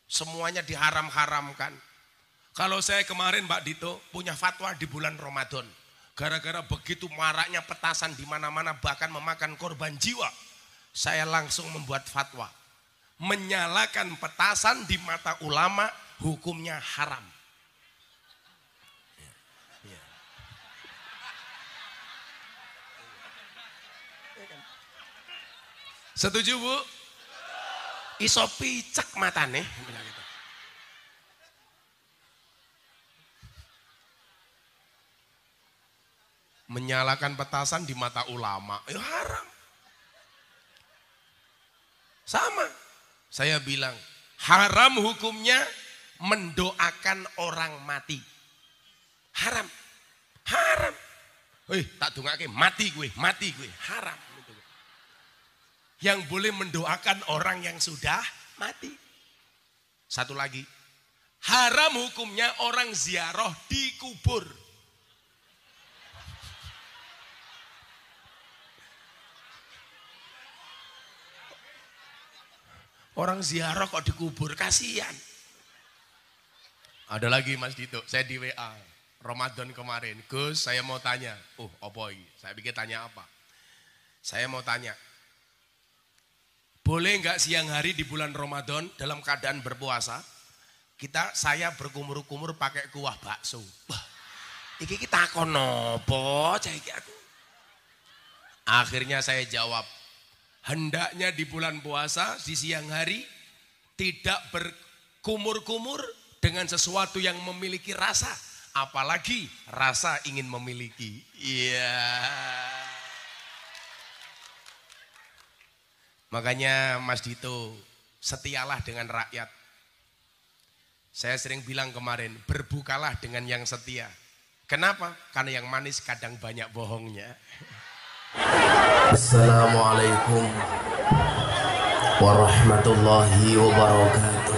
Semuanya diharam-haramkan. Kalau saya kemarin Mbak Dito punya fatwa di bulan Ramadan. Gara-gara begitu maraknya petasan di mana-mana bahkan memakan korban jiwa. Saya langsung membuat fatwa. Menyalakan petasan di mata ulama hukumnya haram. Setuju Bu? Iso picek matane. Menyalakan petasan di mata ulama, ya haram. Sama, saya bilang haram hukumnya mendoakan orang mati. Haram, haram. Tak dongake mati gue, haram. Yang boleh mendoakan orang yang sudah mati. Satu lagi, haram hukumnya orang ziarah di kubur. Orang ziarah kok dikubur, kasihan. Ada lagi Mas Dito, saya di WA Ramadan kemarin, Gus saya mau tanya. Apa ini? Saya pikir tanya apa? Saya mau tanya, boleh nggak siang hari di bulan Ramadan dalam keadaan berpuasa saya berkumur-kumur pakai kuah bakso? Wah, iki kita konopo aku. Akhirnya saya jawab, hendaknya di bulan puasa di siang hari tidak berkumur-kumur dengan sesuatu yang memiliki rasa, apalagi rasa ingin memiliki. Iya. Makanya Mas Dito, setialah dengan rakyat. Saya sering bilang kemarin, berbukalah dengan yang setia. Kenapa? Karena yang manis kadang banyak bohongnya. Assalamualaikum warahmatullahi wabarakatuh.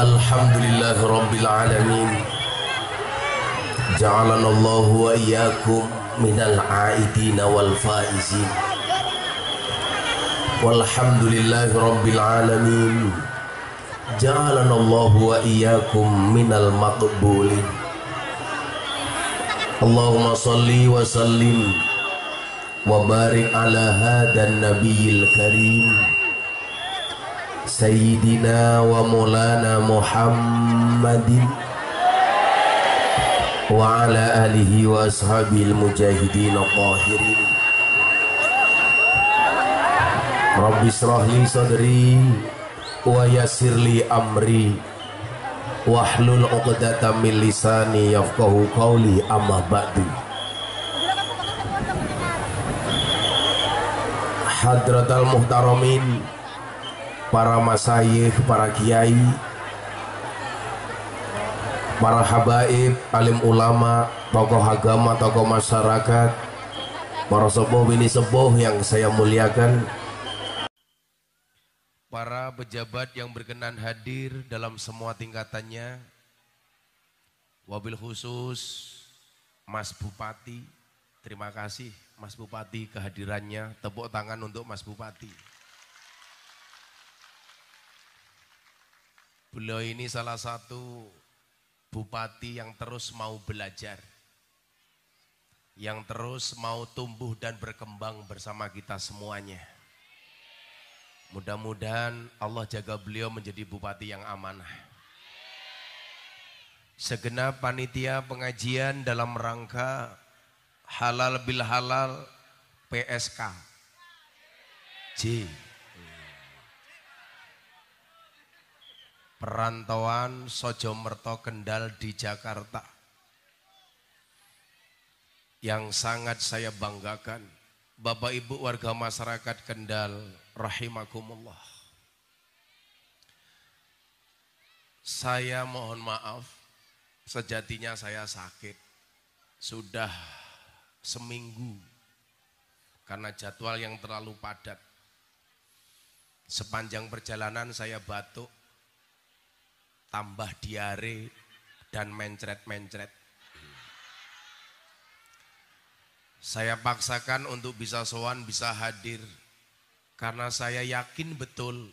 Alhamdulillahi rabbil alamin. Ja'alana Allah wa iyyakum minal aidina wal faizin. Walhamdulillahi rabbil alamin. Ja'alana Allah wa iyyakum minal maqbulin. Allahumma salli wa sallim wa barik ala hadan nabiyil karim Sayyidina wa maulana Muhammadin wa ala alihi wa ashabil mujahidin qahirin. Rabbi shrah li sadri wa yassir li amri wahlul 'uqdatam min lisani yafqahu qawli, amma ba'du. Hadratal muhtaramin, para masyayikh, para kiai, para habaib, alim ulama, tokoh agama, tokoh masyarakat, para sepuh bini sepuh yang saya muliakan, para pejabat yang berkenan hadir dalam semua tingkatannya, wabil khusus Mas Bupati, terima kasih Mas Bupati kehadirannya, tepuk tangan untuk Mas Bupati. Beliau ini salah satu bupati yang terus mau belajar, yang terus mau tumbuh dan berkembang bersama kita semuanya. Mudah-mudahan Allah jaga beliau menjadi bupati yang amanah. Segenap panitia pengajian dalam rangka halal bil halal PSK J, perantauan Sojomerto Kendal di Jakarta, yang sangat saya banggakan. Bapak Ibu warga masyarakat Kendal rahimakumullah. Saya mohon maaf, sejatinya saya sakit sudah seminggu karena jadwal yang terlalu padat. Sepanjang perjalanan saya batuk, tambah diare dan mencret-mencret. Saya paksakan untuk bisa sowan, bisa hadir. Karena saya yakin betul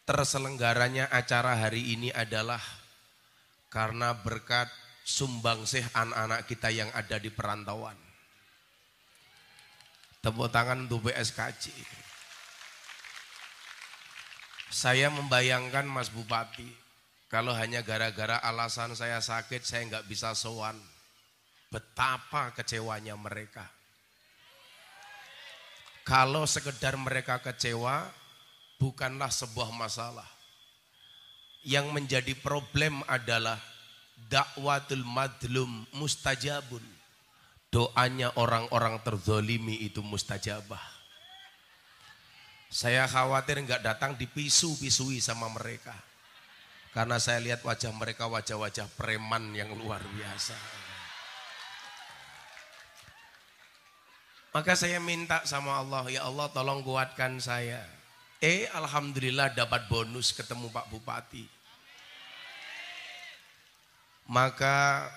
terselenggaranya acara hari ini adalah karena berkat sumbangsih anak-anak kita yang ada di perantauan. Tepuk tangan untuk BSKJ. Saya membayangkan Mas Bupati, kalau hanya gara-gara alasan saya sakit saya nggak bisa sowan, betapa kecewanya mereka. Kalau sekedar mereka kecewa, bukanlah sebuah masalah. Yang menjadi problem adalah dakwatul madlum mustajabun. Doanya orang-orang terzolimi itu mustajabah. Saya khawatir nggak datang dipisu-pisui sama mereka. Karena saya lihat wajah mereka wajah-wajah preman yang luar biasa. Maka saya minta sama Allah, ya Allah tolong kuatkan saya. Alhamdulillah dapat bonus ketemu Pak Bupati. Maka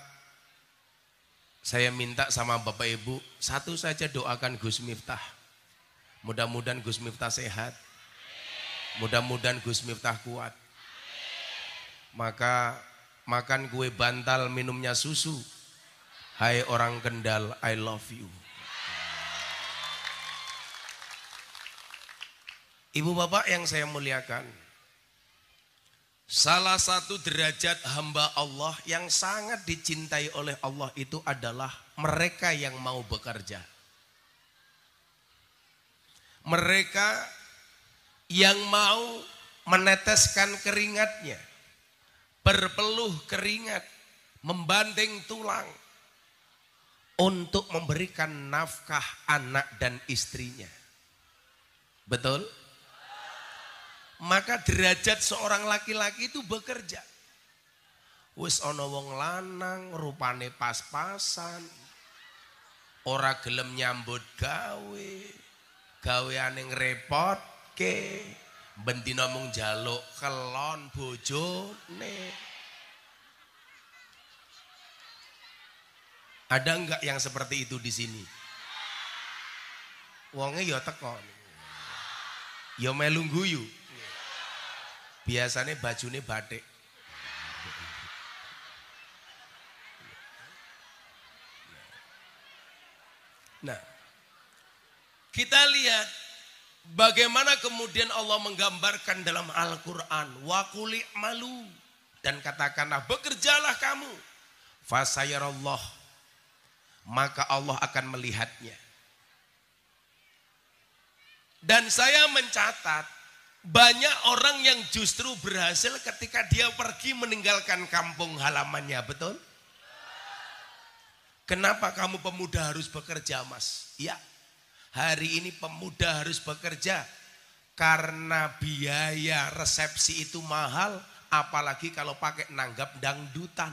saya minta sama Bapak Ibu, satu saja doakan Gus Miftah. Mudah-mudahan Gus Miftah sehat. Mudah-mudahan Gus Miftah kuat. Maka makan kue bantal, minumnya susu. Hai orang Kendal, I love you. Ibu bapak yang saya muliakan, salah satu derajat hamba Allah yang sangat dicintai oleh Allah itu adalah mereka yang mau bekerja. Mereka yang mau meneteskan keringatnya, berpeluh keringat, membanting tulang untuk memberikan nafkah anak dan istrinya. Betul? Maka derajat seorang laki-laki itu bekerja. Wis ana wong lanang rupane pas-pasan, ora gelem nyambut gawe, gaweane ngrepotke, bendina mung njaluk kelon bojone. Ada enggak yang seperti itu di sini? Wonge ya teko. Ya melu guyu. Biasanya bajune batik. Nah, kita lihat bagaimana kemudian Allah menggambarkan dalam Al-Quran. Wa qul i'malu, dan katakanlah bekerjalah kamu. Fasayarallah, maka Allah akan melihatnya. Dan saya mencatat banyak orang yang justru berhasil ketika dia pergi meninggalkan kampung halamannya, betul? Kenapa kamu pemuda harus bekerja, Mas? Ya, hari ini pemuda harus bekerja karena biaya resepsi itu mahal, apalagi kalau pakai nanggap dangdutan.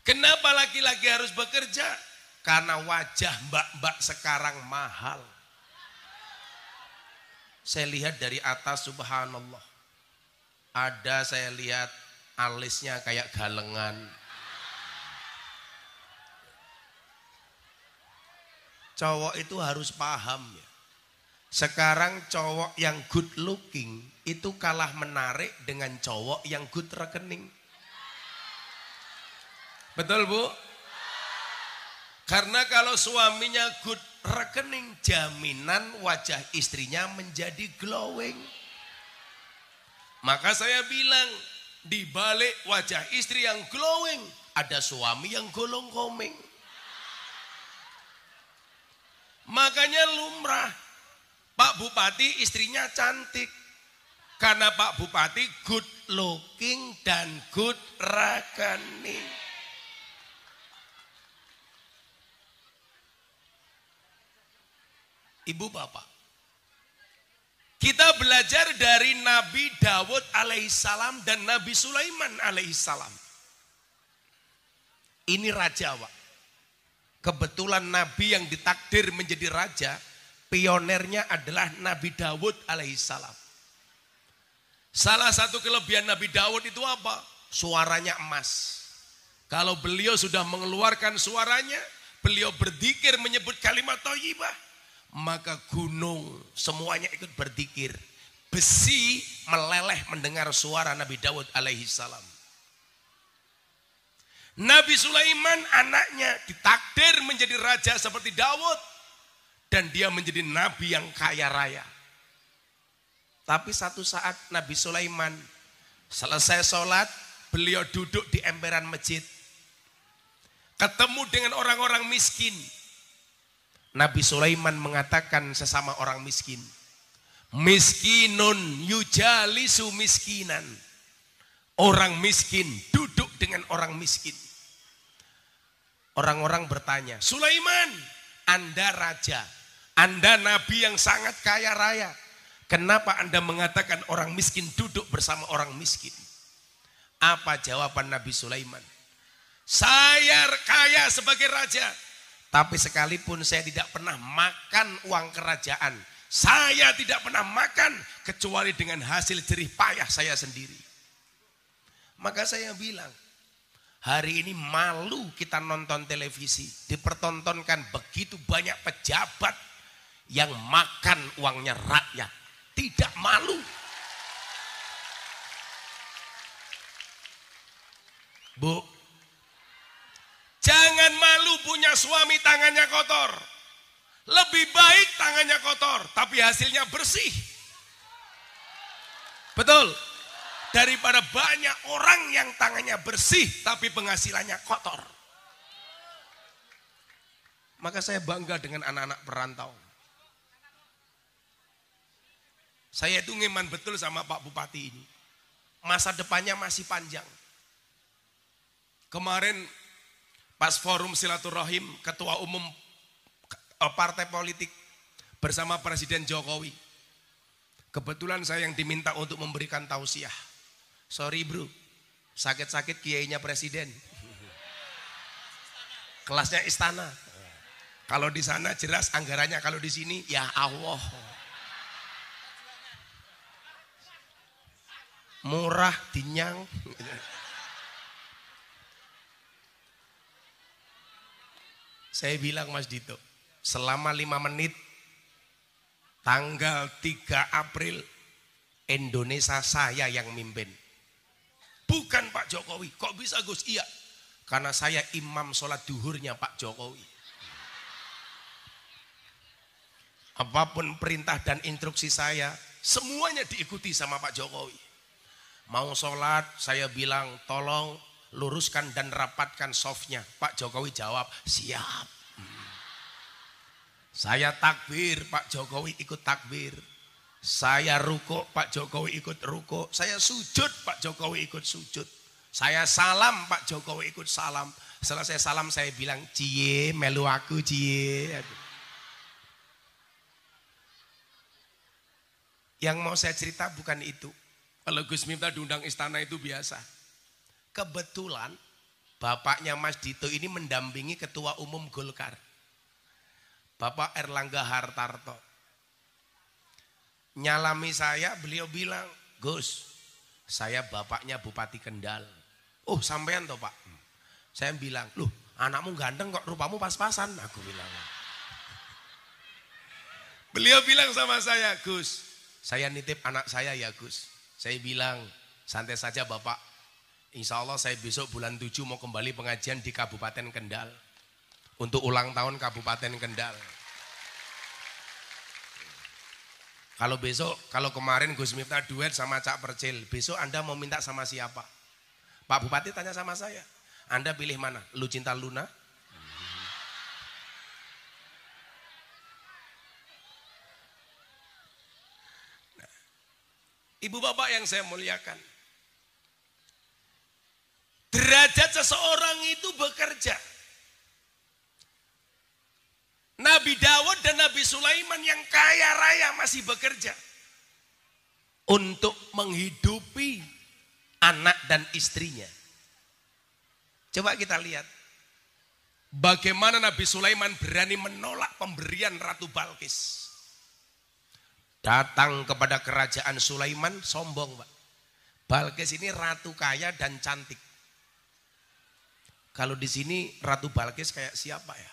Kenapa laki-laki harus bekerja? Karena wajah mbak-mbak sekarang mahal. Saya lihat dari atas, subhanallah. Ada saya lihat alisnya kayak galengan. Cowok itu harus paham ya. Sekarang cowok yang good looking itu kalah menarik dengan cowok yang good rekening. Betul Bu? Karena kalau suaminya good rekening, jaminan wajah istrinya menjadi glowing. Maka saya bilang, di balik wajah istri yang glowing, ada suami yang golong-komeng. Makanya lumrah, Pak Bupati istrinya cantik. Karena Pak Bupati good looking dan good rekening. Ibu bapak, kita belajar dari Nabi Dawud alaihissalam dan Nabi Sulaiman alaihissalam. Ini raja, Pak. Kebetulan Nabi yang ditakdir menjadi raja, pionernya adalah Nabi Dawud alaihissalam. Salah satu kelebihan Nabi Dawud itu apa? Suaranya emas. Kalau beliau sudah mengeluarkan suaranya, beliau berzikir menyebut kalimat thayyibah, maka gunung semuanya ikut berzikir. Besi meleleh mendengar suara Nabi Daud alaihi salam. Nabi Sulaiman anaknya ditakdir menjadi raja seperti Daud, dan dia menjadi nabi yang kaya raya. Tapi satu saat Nabi Sulaiman selesai sholat, beliau duduk di emperan masjid, ketemu dengan orang-orang miskin. Nabi Sulaiman mengatakan sesama orang miskin, miskinun yujalisu miskinan. Orang miskin duduk dengan orang miskin. Orang-orang bertanya, Sulaiman, Anda raja, Anda nabi yang sangat kaya raya, kenapa Anda mengatakan orang miskin duduk bersama orang miskin? Apa jawaban Nabi Sulaiman? Saya kaya sebagai raja, tapi sekalipun saya tidak pernah makan uang kerajaan, saya tidak pernah makan kecuali dengan hasil jerih payah saya sendiri. Maka saya bilang, hari ini malu kita nonton televisi, dipertontonkan begitu banyak pejabat yang makan uangnya rakyat. Tidak malu. Bu, jangan malu punya suami tangannya kotor. Lebih baik tangannya kotor, tapi hasilnya bersih. Betul? Daripada banyak orang yang tangannya bersih tapi penghasilannya kotor. Maka saya bangga dengan anak-anak perantau. Saya itu ngeman betul sama Pak Bupati ini. Masa depannya masih panjang. Kemarin pas forum silaturahim ketua umum partai politik bersama Presiden Jokowi. Kebetulan saya yang diminta untuk memberikan tausiah. Sorry bro, sakit-sakit kiainya presiden. Kelasnya istana. Kalau di sana jelas anggarannya, kalau di sini ya Allah. Murah, dinyang. Saya bilang Mas Dito, selama 5 menit tanggal 3 April Indonesia saya yang mimpin. Bukan Pak Jokowi. Kok bisa Gus? Iya, karena saya imam sholat duhurnya Pak Jokowi. Apapun perintah dan instruksi saya, semuanya diikuti sama Pak Jokowi. Mau sholat, saya bilang tolong luruskan dan rapatkan softnya. Pak Jokowi jawab, siap. Saya takbir, Pak Jokowi ikut takbir. Saya rukuk, Pak Jokowi ikut rukuk. Saya sujud, Pak Jokowi ikut sujud. Saya salam, Pak Jokowi ikut salam. Selesai salam saya bilang, cie, melu aku cie. Yang mau saya cerita bukan itu. Kalau Gus Miftah diundang istana itu biasa. Kebetulan bapaknya Mas Dito ini mendampingi ketua umum Golkar, Bapak Erlangga Hartarto. Nyalami saya, beliau bilang, Gus, saya bapaknya Bupati Kendal. Oh sampean toh Pak? Saya bilang, loh anakmu ganteng kok rupamu pas-pasan. Aku bilang. Beliau bilang sama saya, Gus, saya nitip anak saya ya Gus. Saya bilang, santai saja Bapak. Insya Allah saya besok bulan 7 mau kembali pengajian di Kabupaten Kendal. Untuk ulang tahun Kabupaten Kendal. Kalau besok, kalau kemarin Gus Miftah duet sama Cak Percil, besok Anda mau minta sama siapa? Pak Bupati tanya sama saya, Anda pilih mana? Lu cinta Luna? Nah, Ibu Bapak yang saya muliakan, derajat seseorang itu bekerja. Nabi Daud dan Nabi Sulaiman yang kaya raya masih bekerja untuk menghidupi anak dan istrinya. Coba kita lihat bagaimana Nabi Sulaiman berani menolak pemberian Ratu Balkis. Datang kepada kerajaan Sulaiman, sombong Pak. Balkis ini ratu kaya dan cantik. Kalau di sini Ratu Balkis kayak siapa ya?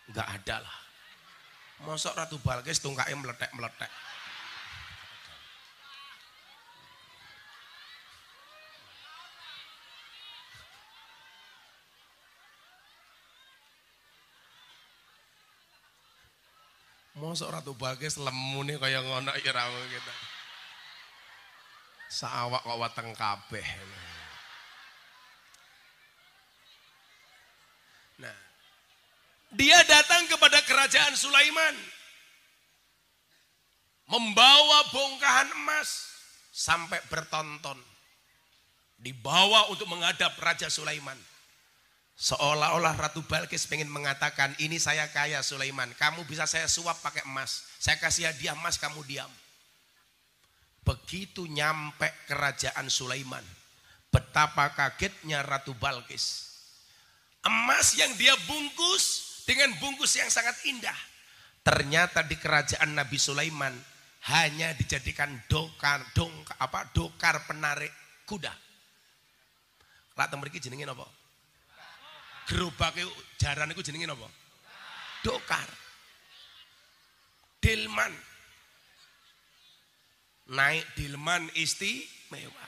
Enggak ada lah. Mosok Ratu Balkis tungkake meletek-meletek. Mosok Ratu Balkis lemune kaya ngono ya ra gitu. Saawak kok weteng kabeh. Nah, dia datang kepada kerajaan Sulaiman membawa bongkahan emas sampai bertonton, dibawa untuk menghadap Raja Sulaiman. Seolah-olah Ratu Balkis pengen mengatakan, ini saya kaya Sulaiman, kamu bisa saya suap pakai emas, saya kasih hadiah emas, kamu diam. Begitu nyampe kerajaan Sulaiman, betapa kagetnya Ratu Balkis. Emas yang dia bungkus dengan bungkus yang sangat indah, ternyata di kerajaan Nabi Sulaiman hanya dijadikan dokar penarik kuda. Lah mriki jenenge napa? Gerobake jaran iku jenenge napa? Dokar. Delman. Naik delman istimewa.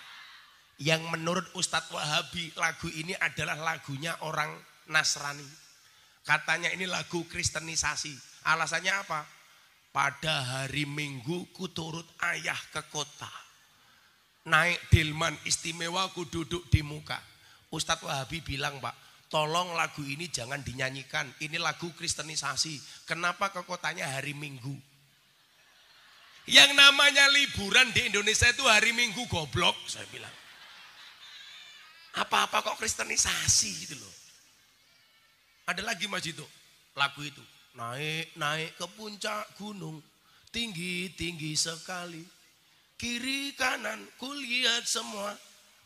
Yang menurut Ustadz Wahabi lagu ini adalah lagunya orang Nasrani. Katanya ini lagu kristenisasi. Alasannya apa? Pada hari Minggu ku turut ayah ke kota. Naik delman istimewa ku duduk di muka. Ustadz Wahabi bilang, Pak, tolong lagu ini jangan dinyanyikan. Ini lagu kristenisasi. Kenapa ke kotanya hari Minggu? Yang namanya liburan di Indonesia itu hari Minggu, goblok, saya bilang. Apa-apa kok kristenisasi gitu loh. Ada lagi Mas itu, lagu itu. Naik ke puncak gunung, tinggi-tinggi sekali. Kiri kanan kulihat semua,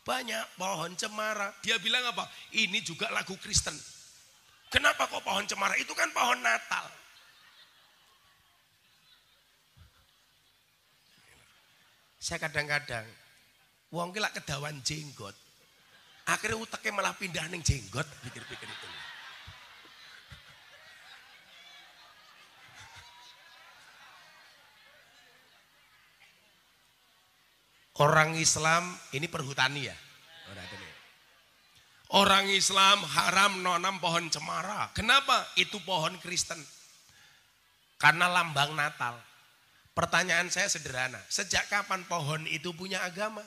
banyak pohon cemara. Dia bilang apa? Ini juga lagu Kristen. Kenapa kok pohon cemara? Itu kan pohon Natal. Saya kadang-kadang wong ki lak kedawan jenggot. Akhirnya uteknya malah pindah ning jenggot, pikir-pikir itu. Orang Islam ini perhutani ya. Orang Islam haram nanam pohon cemara. Kenapa? Itu pohon Kristen. Karena lambang Natal. Pertanyaan saya sederhana. Sejak kapan pohon itu punya agama?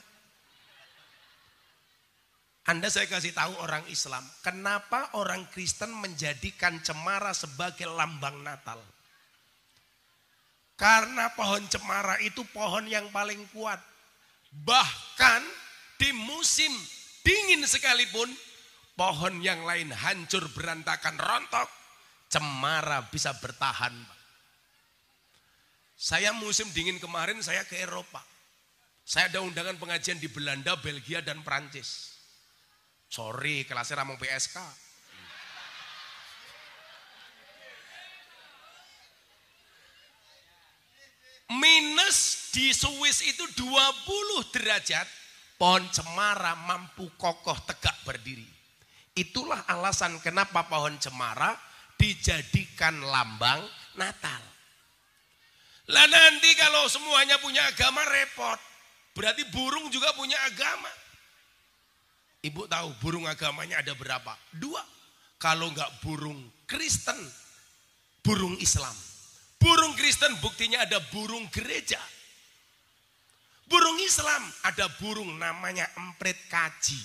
Anda saya kasih tahu orang Islam. Kenapa orang Kristen menjadikan cemara sebagai lambang Natal? Karena pohon cemara itu pohon yang paling kuat. Bahkan di musim dingin sekalipun, pohon yang lain hancur berantakan rontok, cemara bisa bertahan. Saya musim dingin kemarin saya ke Eropa. Saya ada undangan pengajian di Belanda, Belgia dan Prancis. Sorry, kelasnya ramong PSK. Minus di Swiss itu 20 derajat, pohon cemara mampu kokoh tegak berdiri. Itulah alasan kenapa pohon cemara dijadikan lambang Natal. Lah nanti kalau semuanya punya agama repot. Berarti burung juga punya agama. Ibu tahu burung agamanya ada berapa? 2. Kalau enggak burung Kristen, burung Islam. Burung Kristen buktinya ada burung gereja. Burung Islam ada burung namanya emprit kaji.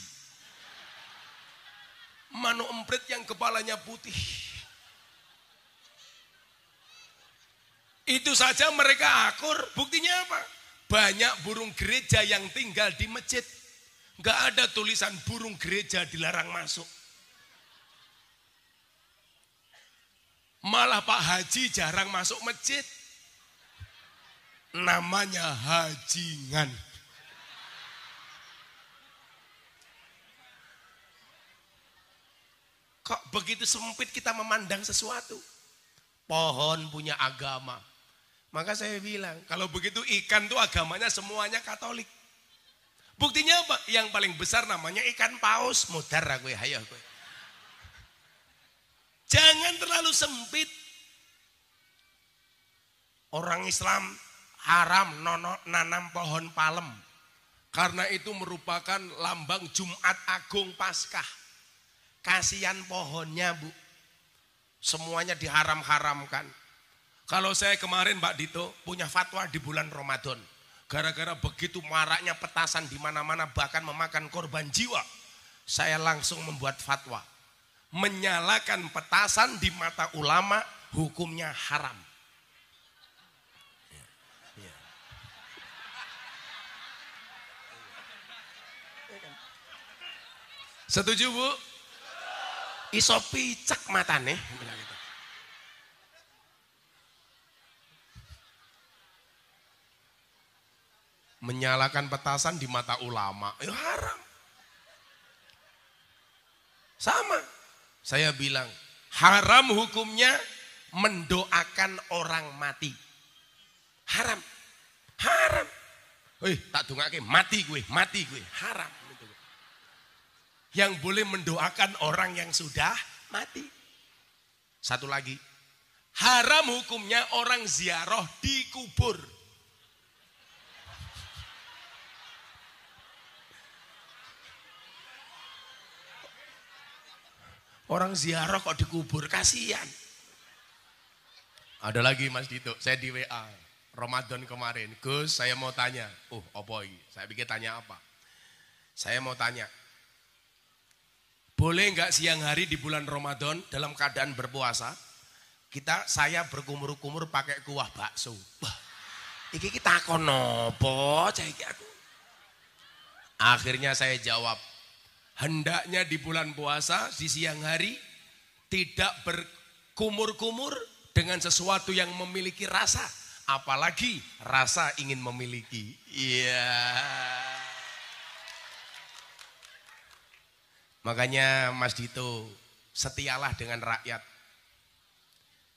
Mano emprit yang kepalanya putih. Itu saja mereka akur. Buktinya apa? Banyak burung gereja yang tinggal di masjid. Gak ada tulisan burung gereja dilarang masuk. Malah Pak Haji jarang masuk masjid. Namanya hajingan. Kok begitu sempit kita memandang sesuatu? Pohon punya agama. Maka saya bilang, kalau begitu ikan tuh agamanya semuanya Katolik. Buktinya apa? Yang paling besar namanya ikan paus. Mudar aku ya, ayo gue. Jangan terlalu sempit. Orang Islam haram nanam pohon palem. Karena itu merupakan lambang Jumat Agung Paskah. Kasihan pohonnya, Bu. Semuanya diharam-haramkan. Kalau saya kemarin Mbak Dito punya fatwa di bulan Ramadan. Gara-gara begitu maraknya petasan di mana-mana bahkan memakan korban jiwa. Saya langsung membuat fatwa. Menyalakan petasan di mata ulama hukumnya haram. Setuju, Bu? Iso picek matane. Menyalakan petasan di mata ulama, ya haram. Sama, saya bilang haram hukumnya mendoakan orang mati. Haram, haram. Tak dongake mati gue, haram. Yang boleh mendoakan orang yang sudah mati. Satu lagi, haram hukumnya orang ziarah di kubur. Orang ziarah kok dikubur, kasihan. Ada lagi Mas Dito, saya di WA Ramadan kemarin, Gus saya mau tanya. Apa ini? Saya pikir tanya apa? Saya mau tanya, boleh nggak siang hari di bulan Ramadan dalam keadaan berpuasa saya berkumur-kumur pakai kuah bakso? Wah, iki kita konopo aku. Akhirnya saya jawab, hendaknya di bulan puasa di siang hari tidak berkumur-kumur dengan sesuatu yang memiliki rasa, apalagi rasa ingin memiliki. Iya. Makanya Mas Dito, setialah dengan rakyat.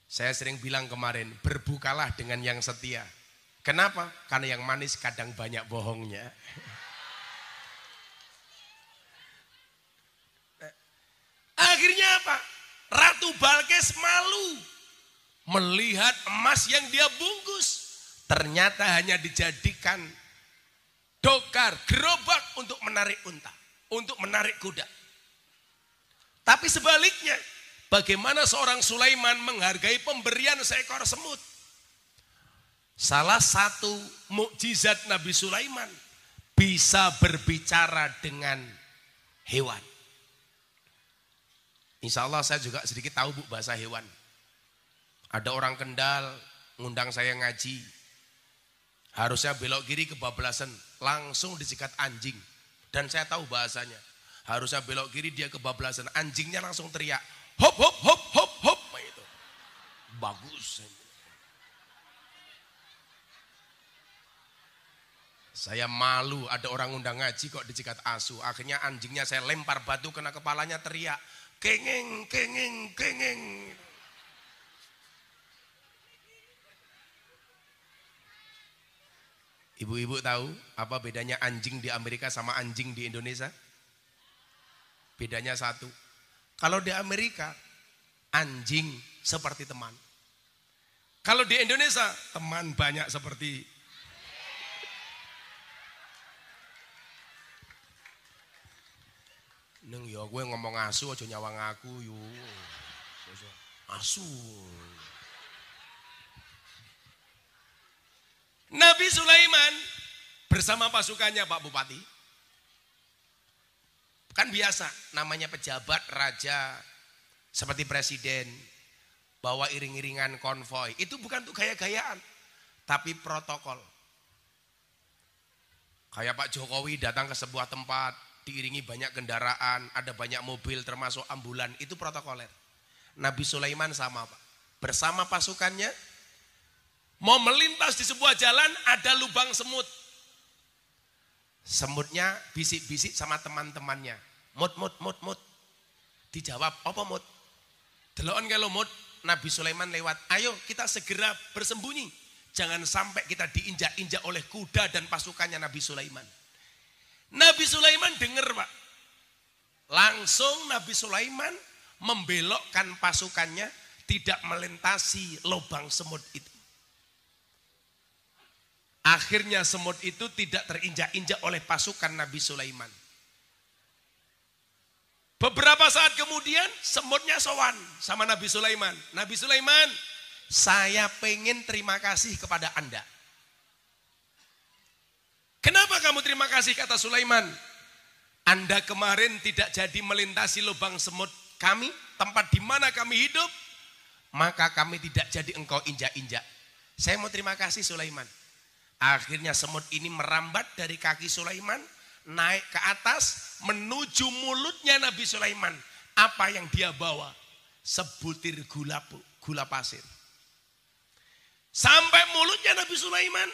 Saya sering bilang kemarin, berbukalah dengan yang setia. Kenapa? Karena yang manis kadang banyak bohongnya. Akhirnya apa? Ratu Balkis malu melihat emas yang dia bungkus. Ternyata hanya dijadikan dokar, gerobak untuk menarik unta, untuk menarik kuda. Tapi sebaliknya, bagaimana seorang Sulaiman menghargai pemberian seekor semut? Salah satu mukjizat Nabi Sulaiman, bisa berbicara dengan hewan. Insya Allah saya juga sedikit tahu Bu bahasa hewan. Ada orang Kendal ngundang saya ngaji, harusnya belok kiri kebablasan, langsung disikat anjing. Dan saya tahu bahasanya. Harusnya belok kiri dia kebablasan, anjingnya langsung teriak, hop hop hop hop hop. Itu bagus. Saya malu ada orang undang ngaji kok dicikat asu. Akhirnya anjingnya saya lempar batu kena kepalanya, teriak, kengeng kengeng kengeng. Ibu-ibu tahu apa bedanya anjing di Amerika sama anjing di Indonesia? Bedanya satu. Kalau di Amerika, anjing seperti teman. Kalau di Indonesia, teman banyak seperti neng ya gue ngomong asu aja nyawang aku yo. Asu. Nabi Sulaiman bersama pasukannya Pak Bupati. Kan biasa namanya pejabat raja seperti presiden bawa iring-iringan konvoi. Itu bukan untuk gaya-gayaan, tapi protokol. Kayak Pak Jokowi datang ke sebuah tempat, diiringi banyak kendaraan, ada banyak mobil termasuk ambulan, itu protokoler. Nabi Sulaiman sama Pak, bersama pasukannya mau melintas di sebuah jalan, ada lubang semut. Semutnya bisik-bisik sama teman-temannya, mut. Dijawab, apa mut? Deloken kalau mut, Nabi Sulaiman lewat, ayo kita segera bersembunyi. Jangan sampai kita diinjak-injak oleh kuda dan pasukannya Nabi Sulaiman. Nabi Sulaiman dengar Pak. Langsung Nabi Sulaiman membelokkan pasukannya tidak melintasi lubang semut itu. Akhirnya semut itu tidak terinjak-injak oleh pasukan Nabi Sulaiman. Beberapa saat kemudian semutnya sowan sama Nabi Sulaiman. Nabi Sulaiman, saya pengen terima kasih kepada Anda. Kenapa kamu terima kasih, kata Sulaiman? Anda kemarin tidak jadi melintasi lubang semut kami, tempat di mana kami hidup, maka kami tidak jadi engkau injak-injak. Saya mau terima kasih Sulaiman. Akhirnya semut ini merambat dari kaki Sulaiman, naik ke atas, menuju mulutnya Nabi Sulaiman. Apa yang dia bawa? Sebutir gula pasir. Sampai mulutnya Nabi Sulaiman,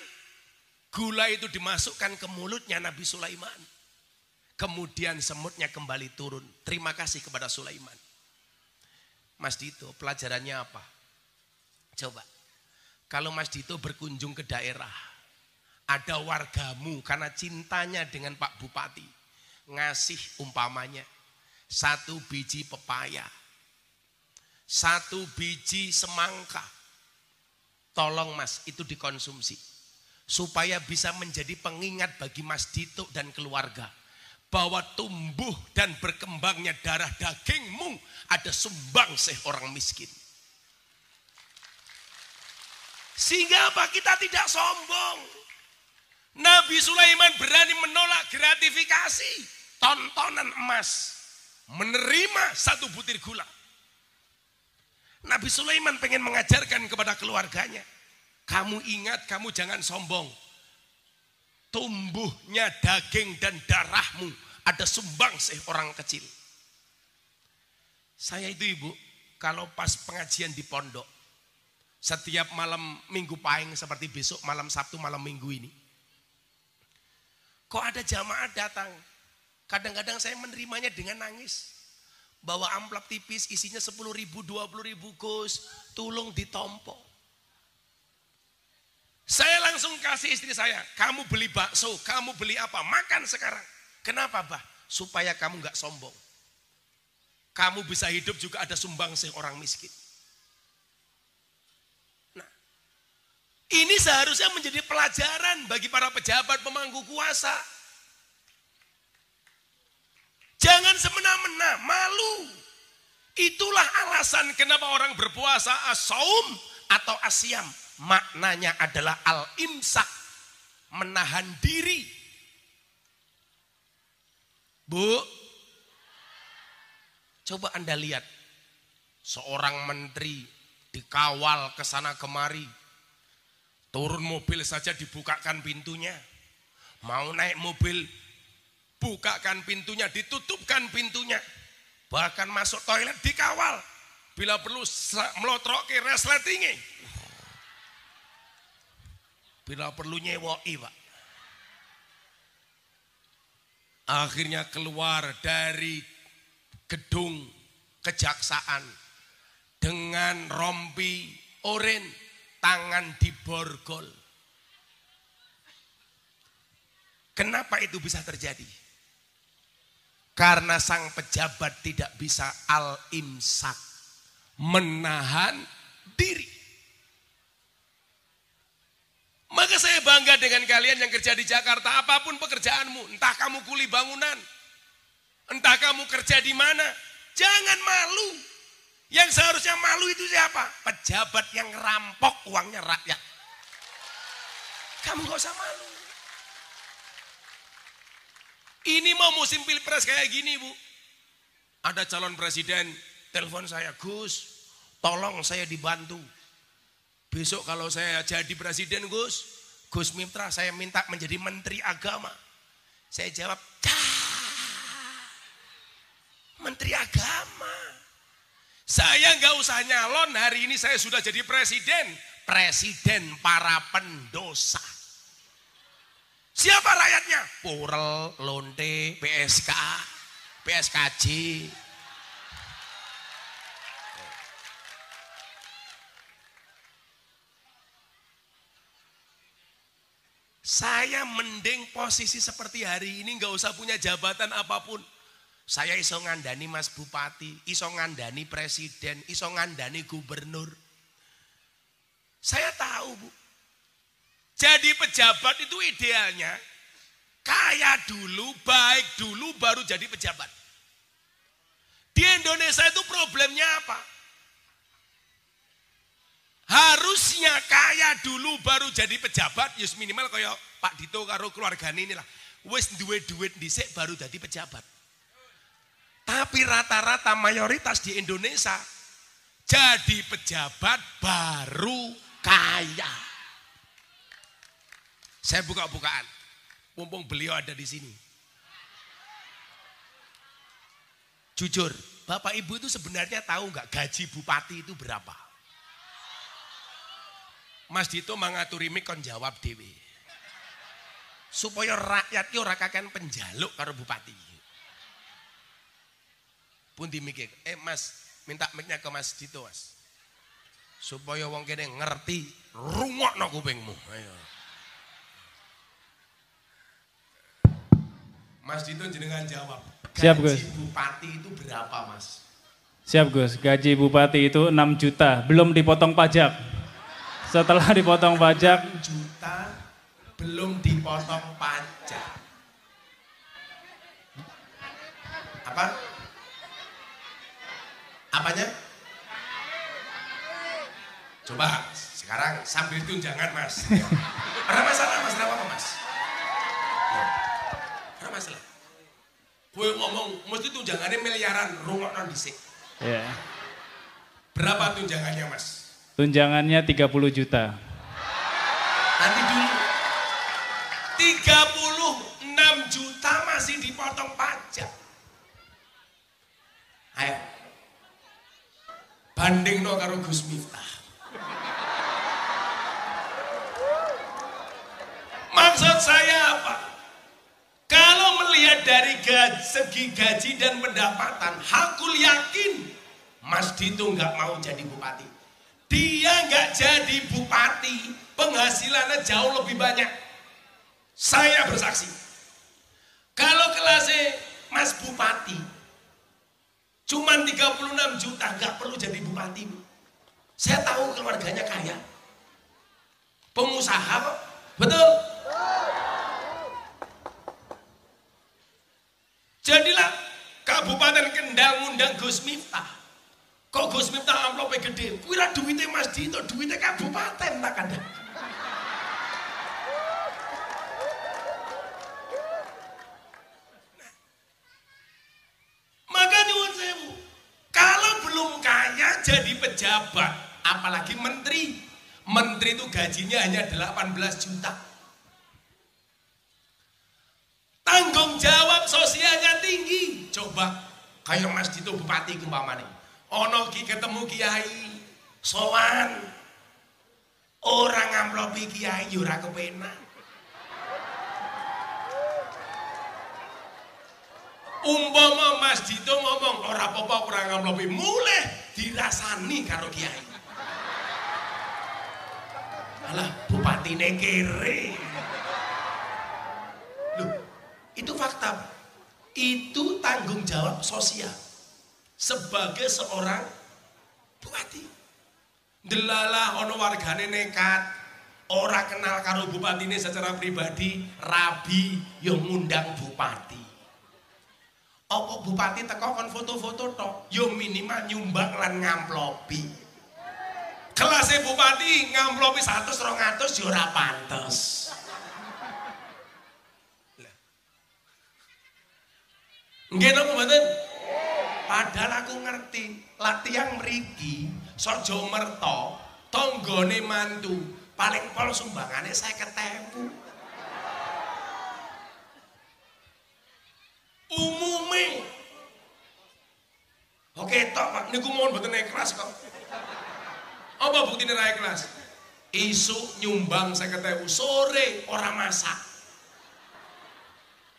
gula itu dimasukkan ke mulutnya Nabi Sulaiman. Kemudian semutnya kembali turun. Terima kasih kepada Sulaiman. Mas Dito, pelajarannya apa? Coba, kalau Mas Dito berkunjung ke daerah, ada wargamu karena cintanya dengan Pak Bupati, ngasih umpamanya 1 biji pepaya, 1 biji semangka. Tolong Mas, itu dikonsumsi supaya bisa menjadi pengingat bagi Mas Dito dan keluarga bahwa tumbuh dan berkembangnya darah dagingmu ada sumbangsih orang miskin. Sehingga apa? Kita tidak sombong. Nabi Sulaiman berani menolak gratifikasi tontonan emas, menerima 1 butir gula. Nabi Sulaiman pengen mengajarkan kepada keluarganya, kamu ingat, kamu jangan sombong. Tumbuhnya daging dan darahmu ada sumbangsih orang kecil. Saya itu Ibu, kalau pas pengajian di pondok, setiap malam Minggu Pahing seperti besok malam Sabtu malam Minggu ini, kok ada jamaah datang, kadang-kadang saya menerimanya dengan nangis. Bawa amplop tipis isinya 10.000, 20.000, Gus, tolong ditompo. Saya langsung kasih istri saya, kamu beli bakso, kamu beli apa, makan sekarang. Kenapa Bah? Supaya kamu gak sombong. Kamu bisa hidup juga ada sumbangsih orang miskin. Nah, ini seharusnya menjadi pelajaran bagi para pejabat pemangku kuasa. Jangan semena-mena, malu. Itulah alasan kenapa orang berpuasa as-saum atau asyam. Maknanya adalah al-imsak, menahan diri. Bu, coba Anda lihat, seorang menteri dikawal ke sana kemari, turun mobil saja dibukakan pintunya, mau naik mobil bukakan pintunya, ditutupkan pintunya, bahkan masuk toilet dikawal, bila perlu melotroke resletinge, bila perlu nyewoi Pak. Akhirnya keluar dari gedung kejaksaan dengan rompi oren, tangan diborgol. Kenapa itu bisa terjadi? Karena sang pejabat tidak bisa al-imsak, menahan diri. Maka saya bangga dengan kalian yang kerja di Jakarta, apapun pekerjaanmu, entah kamu kuli bangunan, entah kamu kerja di mana, jangan malu. Yang seharusnya malu itu siapa? Pejabat yang rampok uangnya rakyat. Kamu gak usah malu. Ini mau musim pilpres kayak gini Bu. Ada calon presiden, telepon saya, Gus, tolong saya dibantu. Besok kalau saya jadi presiden Gus Mitra saya minta menjadi menteri agama. Saya jawab, menteri agama. Saya nggak usah nyalon, hari ini saya sudah jadi presiden. Presiden para pendosa. Siapa rakyatnya? Purel, Lonte, PSK, PSKJ. Saya mending posisi seperti hari ini nggak usah punya jabatan apapun. Saya iso ngandani Mas Bupati, iso ngandani presiden, iso ngandani gubernur. Saya tahu Bu, Jadi pejabat itu idealnya kaya dulu, baik dulu, baru jadi pejabat. Di Indonesia itu problemnya apa? Harusnya kaya dulu baru jadi pejabat, yus minimal kayak Pak Dito karo keluarga ini lah. Wis duwe duit dhisik baru jadi pejabat. Tapi rata-rata mayoritas di Indonesia jadi pejabat baru kaya. Saya buka-bukaan, mumpung beliau ada di sini. Jujur, Bapak Ibu itu sebenarnya tahu nggak gaji bupati itu berapa? Mas Dito mengaturi mik kon jawab dewe. Supaya rakyat ki ora kakean penjaluk karo bupati. Pundi mike? Mas, minta miknya ke Mas Dito, Mas. Supaya wong kene ngerti, rungokno kupingmu. Ayo. Mas Dito jenengan jawab. Siap, Gus. Gaji bupati itu berapa, Mas? Siap, Gus. Gaji bupati itu 6 juta, belum dipotong pajak. Setelah dipotong pajak 6 juta belum dipotong pajak. Apa? Apanya? Coba sekarang sambil tunjangan, Mas. Ada masalah, Mas? Apa, Mas? Ada masalah. Gue ngomong mesti tunjangannya miliaran, rungokno dhisik. ya. Berapa tunjangannya, Mas? Tunjangannya 30 juta. Nanti dulu. 36 juta masih dipotong pajak. Ayo. Banding no karo Gus Miftah. Maksud saya apa? Kalau melihat dari segi gaji dan pendapatan, hakul yakin Mas Dito nggak mau jadi bupati. Dia nggak jadi bupati, penghasilannya jauh lebih banyak. Saya bersaksi. Kalau kelasnya Mas Bupati, cuman 36 juta, nggak perlu jadi bupati. Saya tahu keluarganya kaya, pengusaha kok, betul? Jadilah Kabupaten Kendal ngundang Gus Miftah. Kok Gus Miftah amplopnya gede? Kira duitnya Mas Dito, duitnya kabupaten tak ada. Maka nyuwun sewu, kalau belum kaya jadi pejabat, apalagi menteri. Menteri itu gajinya hanya 18 juta. Tanggung jawab sosialnya tinggi. Coba kayak Mas Dito bupati umpamane. Ono ki ketemu kiai, sowan. Orang ngamplopi kiai ora kepenak. Umpama Mas Dito ngomong ora apa-apa kurang ngamplopi, mulai dirasani karo kiai. Alah, bupatine kere. Loh, itu fakta. Itu tanggung jawab sosial. Sebagai seorang bupati, delalah ono wargane nekat, ora kenal karo bupati ini secara pribadi, rabi yang ngundang bupati. Apa bupati teko kon foto-foto tok, yo minimal nyumbang lan ngamplopi. Kelasnya bupati ngamplopi 100-200 yo ora pantes. Nggih napa mboten? Padahal aku ngerti, latihan mriki, sojo merto, tonggone mantu, paling pol sumbangannya saya ketemu. Umume. Oke tok Pak, niku mohon mboten ikhlas kok. Apa buktine ra ikhlas? Isuk nyumbang 50.000, sore ora masak.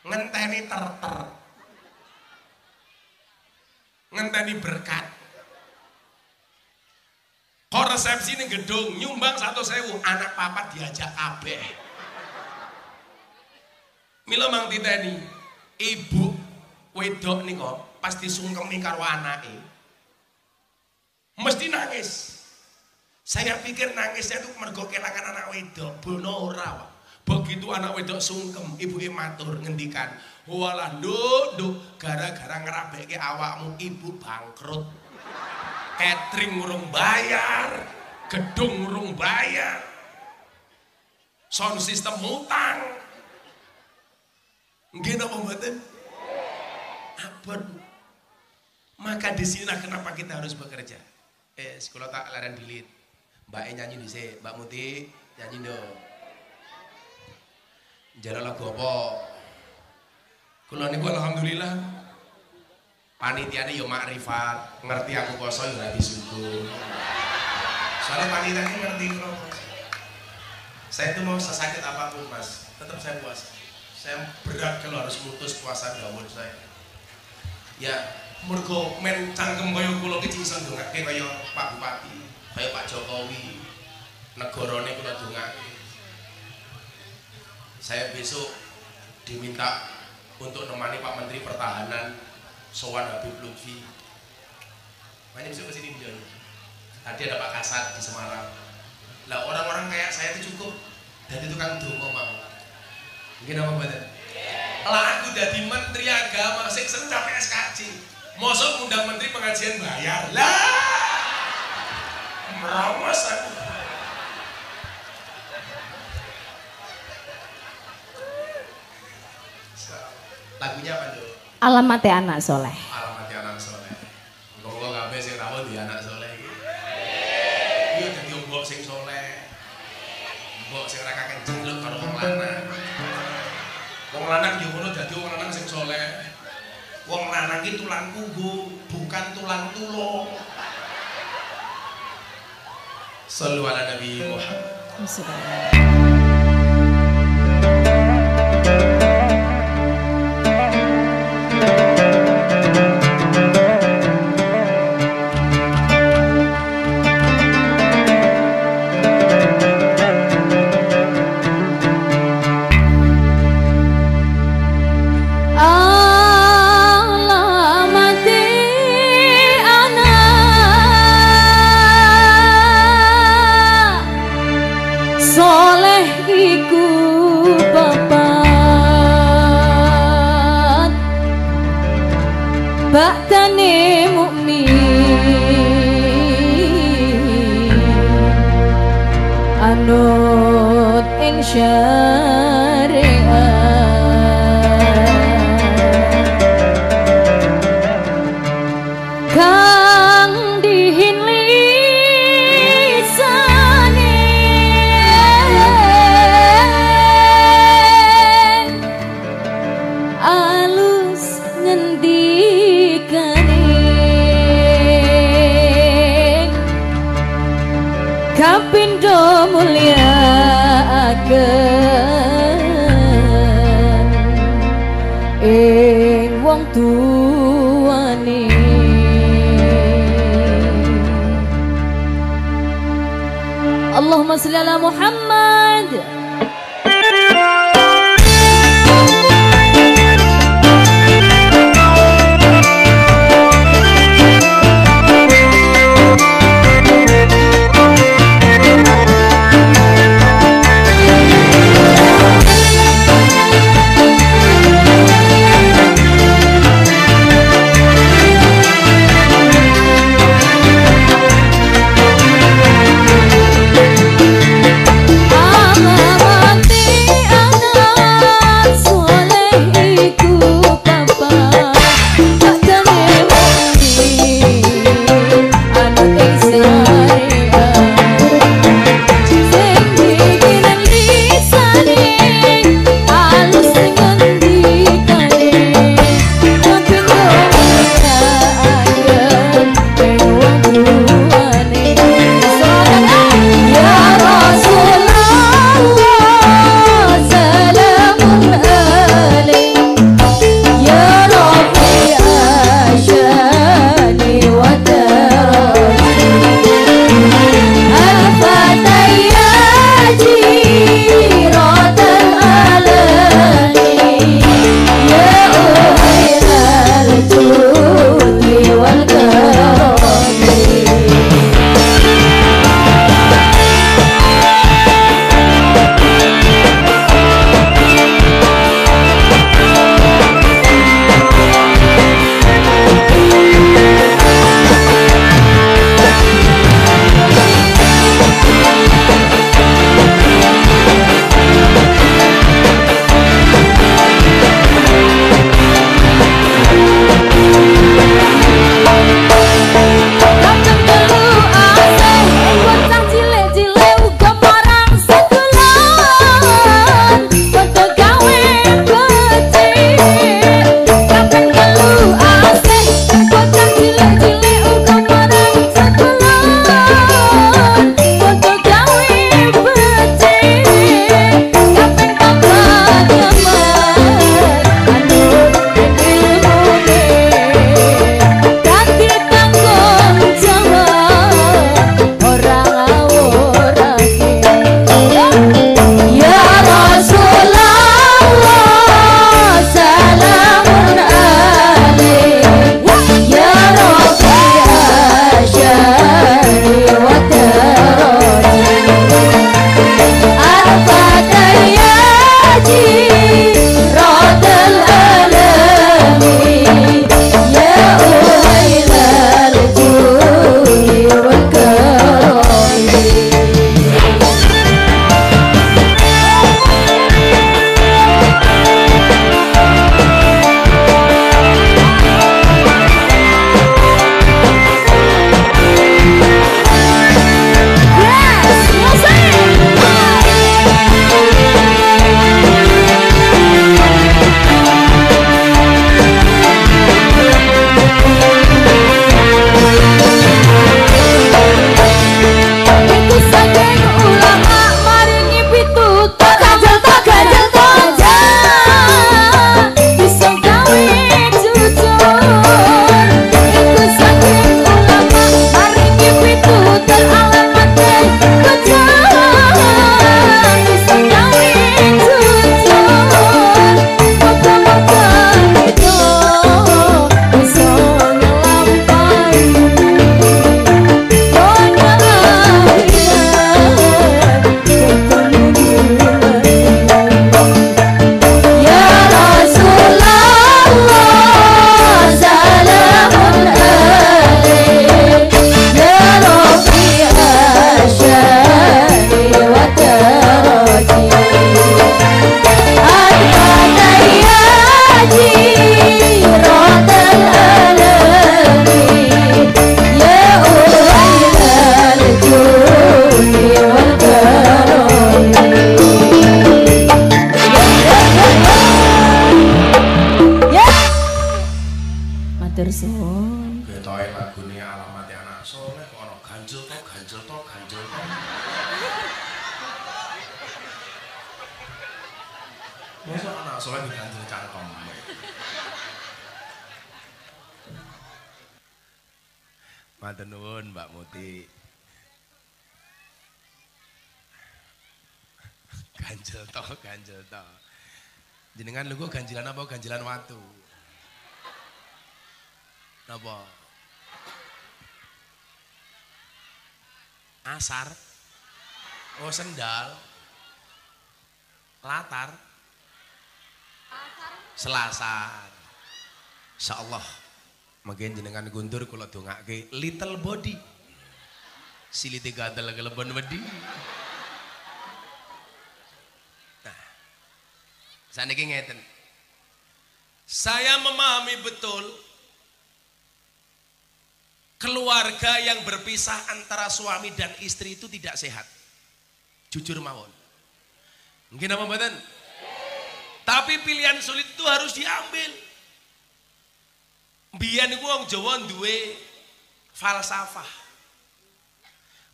Ngenteni terter. Ngenteni berkat. Kok resepsi ning gedung nyumbang 100.000, anak papat diajak kabeh. Mila mang titeni, ibu wedok nika pas disungkemi karo anake mesti nangis. Saya pikir nangisnya itu mergo kelangan anak wedok, bono ora, Pak. Begitu anak wedok sungkem, ibuke matur ngendikan, "Walah, Nduk, gara-gara ngerabeke awakmu ibu bangkrut. Catering urung bayar, gedung urung bayar, sound system hutang." Nggih napa mboten? Abon. Maka di sinilah kenapa kita harus bekerja. Sekolah tak laren bilit. Mbak nyanyi dhisik, Mbak Muti nyanyi dong. Jare lagu apa? Kula niku alhamdulillah panitiane yo makrifat, ngerti aku poso yo ora disuguh. Soalnya panitiane ngerti kula. Saya itu mau sesakit apapun, Mas, tetap saya puasa. Saya berat kalau harus mutus puasa dawuh saya. Ya, mergo men cangkem kaya kula iki iso ndongake kaya Pak Bupati, kaya Pak Jokowi. Negarane kula dongake. Saya besok diminta untuk nemani Pak Menteri Pertahanan sowan Habib Lutfi. Banyak besok kesini dia. Tadi ada Pak Kasat di Semarang. Lah orang-orang kayak saya itu cukup dari tukang dongo mau. Mungkin apa betul? Lah aku jadi Menteri Agama sing seneng capek SKJ. Mosok ngundang Menteri Pengajian bayar. Lah meramos aku. Lagunya apa tuh? Alamatnya anak soleh. Alamatnya anak soleh. Ngomong kabeh sing rawuh di anak soleh iki. Iya dadi mbok sing soleh. Mbok sing ora kenceng lho karo wong lanang. Wong lanang yo ngono dadi wong lanang sing soleh. Wong lanang iki tulang punggung, bukan tulang tulung. Shallu ala Nabi Muhammad. Baktane mukmin anut ing syariat kang dihin lisane alus ngendi kapindo mulia agen ing wong tuane Allahumma shalli ala Muhammad. Allah sholat di ganjil cangkem. Matur nuwun Mbak Muti. Ganjel toh. Jenengan lungguh ganjilan apa ganjilan watu? Napa? Asar? Oh sendal? Latar? Selasar. Insyaallah mungkin jenengan guntur kula dongake little body. Silite gatel kelebon wedi. Nah. Saniki ngeten. Saya memahami betul keluarga yang berpisah antara suami dan istri itu tidak sehat. Jujur mawon. Mungkin apa mboten? Tapi pilihan sulit itu harus diambil. Biyen iku wong Jawa duwe falsafah.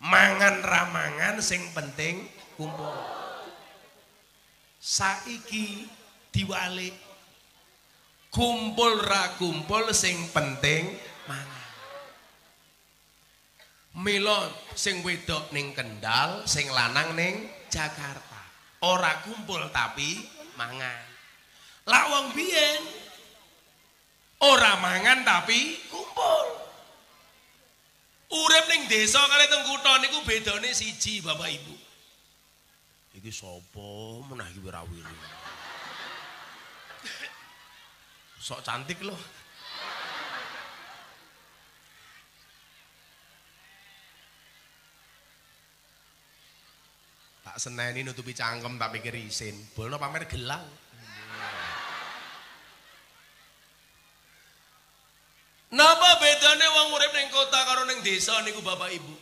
Mangan ramangan sing penting kumpul. Saiki diwalik. Kumpul ra kumpul sing penting mangan. Mila sing wedok ning Kendal, sing lanang ning Jakarta. Ora kumpul tapi mangan. Lah wong biyen ora mangan tapi kumpul. Urip ning desa kali teng kutha niku bedane siji Bapak Ibu. Iki sapa menah iki wirawiri. Sok cantik loh. Tak seneni nutupi cangkem tak pikir isin. Bolno pamer gelang. Napa bedane wong urip ning kota karo ning desa niku Bapak Ibu?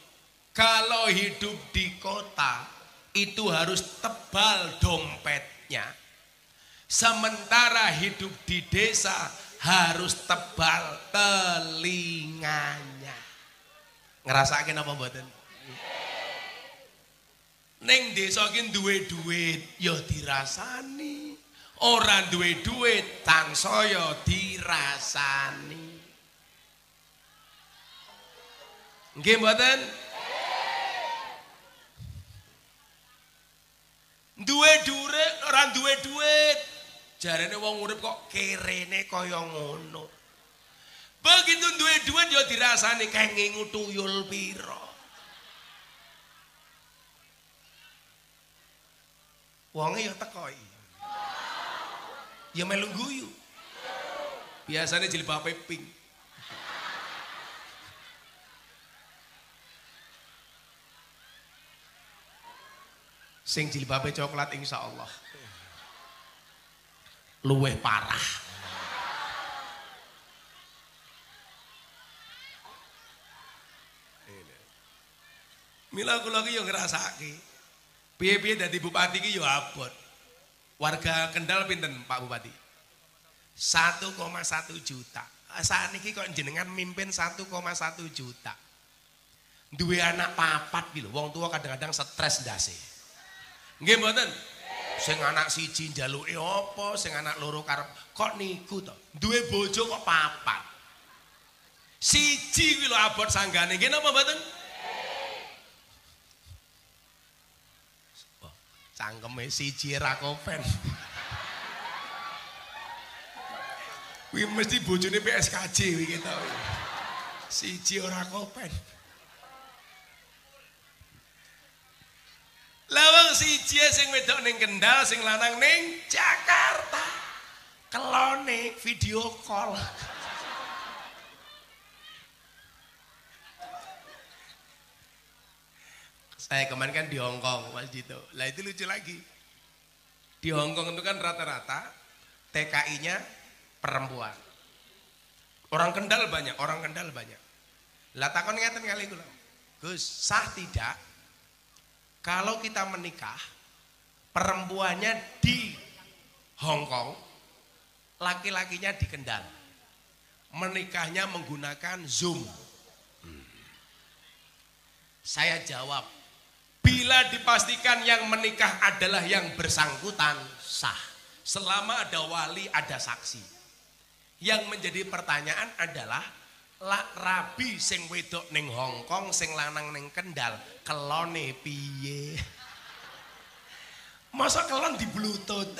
Kalau hidup di kota itu harus tebal dompetnya. Sementara hidup di desa harus tebal telinganya. Ngrasake napa mboten? Ning desa ki duwe duit ya dirasani. Ora duwe duit tansaya dirasani. Nggih mboten? Duwe duit ora duwe duit. Jarene wong urip kok kerene kaya ngono. Begitu duwe duit ya dirasani kae ngingu tuyul pira. Wonge ya teko iki. Ya melu guyu. Biasane jilbabe pink. Sing jilbabe coklat insyaallah luweh parah. Mila kula ki yo ngrasake. Piye-piye dadi bupati ki yo abot. Warga Kendal pinten Pak Bupati? 1,1 juta. Saniki kok jenengan mimpin 1,1 juta. Duwe anak papat ki lho, wong tua kadang-kadang stres ndase. Nggih mboten? Sing anak siji njaluke apa, sing anak loro karep kok niku to. Duwe bojo kok papat. Siji kuwi lho abot sanggane. Nggih napa mboten? Oh, cangkeme siji ra kopen. Kuwi mesti bojone PSKJ iki to. Siji ora kopen. Lawang siji sing wedok ning Kendal, sing lanang ning Jakarta. Kelone video call. Saya kemarin kan di Hongkong Mas Dito. Lah itu lucu lagi. Di Hongkong itu kan rata-rata TKI-nya perempuan. Orang Kendal banyak. Lah takon ngeten kali kula. Gus, sah tidak kalau kita menikah, perempuannya di Hong Kong, laki-lakinya di Kendal. Menikahnya menggunakan Zoom. Saya jawab, bila dipastikan yang menikah adalah yang bersangkutan, sah. Selama ada wali, ada saksi. Yang menjadi pertanyaan adalah rabi sing wedok ning Hongkong, sing lanang ning Kendal, kelone piye? Masa kelon di Bluetooth?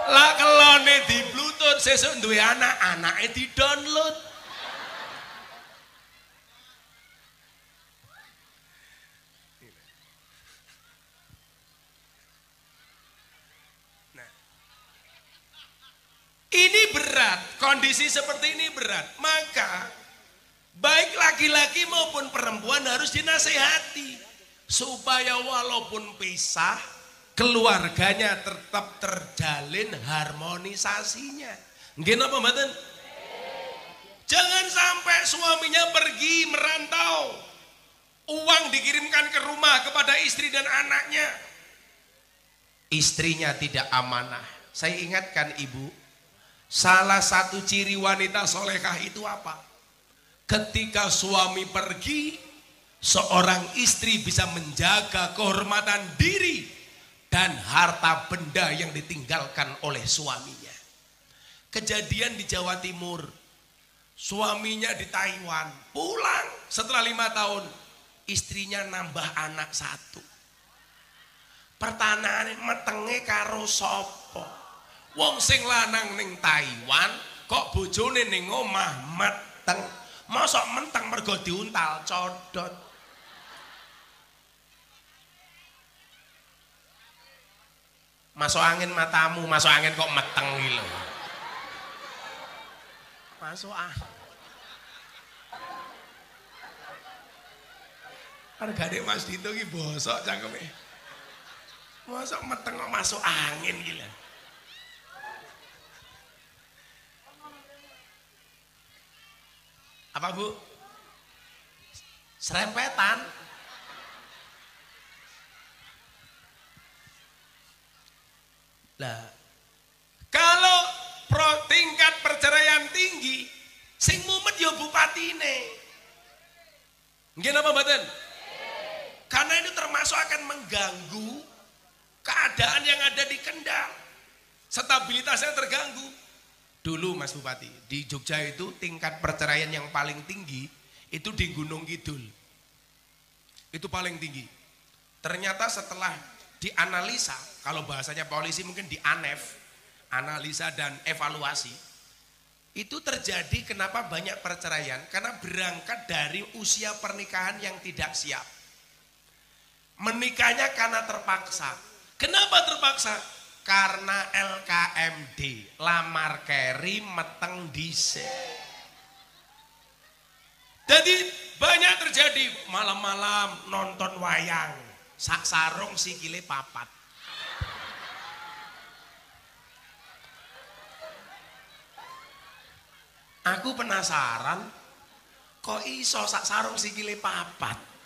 Lah kelone di Bluetooth, sesuk duwe anak, anake di download. Nah, ini berat, kondisi seperti ini berat. Maka baik laki-laki maupun perempuan harus dinasehati supaya walaupun pisah, keluarganya tetap terjalin harmonisasinya. Nggih napa mboten? Jangan sampai suaminya pergi merantau, uang dikirimkan ke rumah kepada istri dan anaknya, istrinya tidak amanah. Saya ingatkan ibu, salah satu ciri wanita solehah itu apa? Ketika suami pergi, seorang istri bisa menjaga kehormatan diri dan harta benda yang ditinggalkan oleh suaminya. Kejadian di Jawa Timur, suaminya di Taiwan, pulang setelah 5 tahun, istrinya nambah anak 1. Pertanyaane metenge karo sapa? Wong sing lanang ning Taiwan kok bojone ning omah meteng. Mosok menteng mergo diuntal codot. Masuk angin matamu, masuk angin kok meteng iki lho. Masuk Hargane Mas Dito iki bosok cangkeme. Masuk meteng kok masuk angin iki lho. Apa Bu? Serempetan. Lah, kalau tingkat perceraian tinggi, sing mumet ya bupatine. Nggih napa mboten? Karena itu termasuk akan mengganggu keadaan yang ada di Kendal. Stabilitasnya terganggu. Dulu Mas Bupati, di Jogja itu tingkat perceraian yang paling tinggi itu di Gunung Kidul. Itu paling tinggi. Ternyata setelah dianalisa, kalau bahasanya polisi mungkin dianef, analisa dan evaluasi, itu terjadi kenapa banyak perceraian? Karena berangkat dari usia pernikahan yang tidak siap. Menikahnya karena terpaksa. Kenapa terpaksa? Karena LKMD, lamar keri meteng dhisik. Jadi banyak terjadi malam-malam nonton wayang, sak sarung sikile papat. Aku penasaran, kok iso sak sarung sikile papat?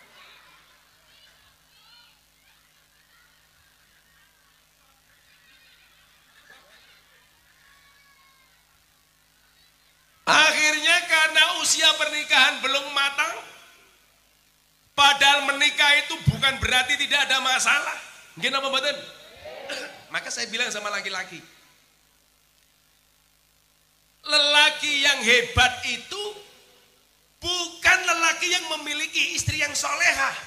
Akhirnya karena usia pernikahan belum matang, padahal menikah itu bukan berarti tidak ada masalah. Nggih napa mboten? Maka saya bilang sama laki-laki, lelaki yang hebat itu bukan lelaki yang memiliki istri yang solehah,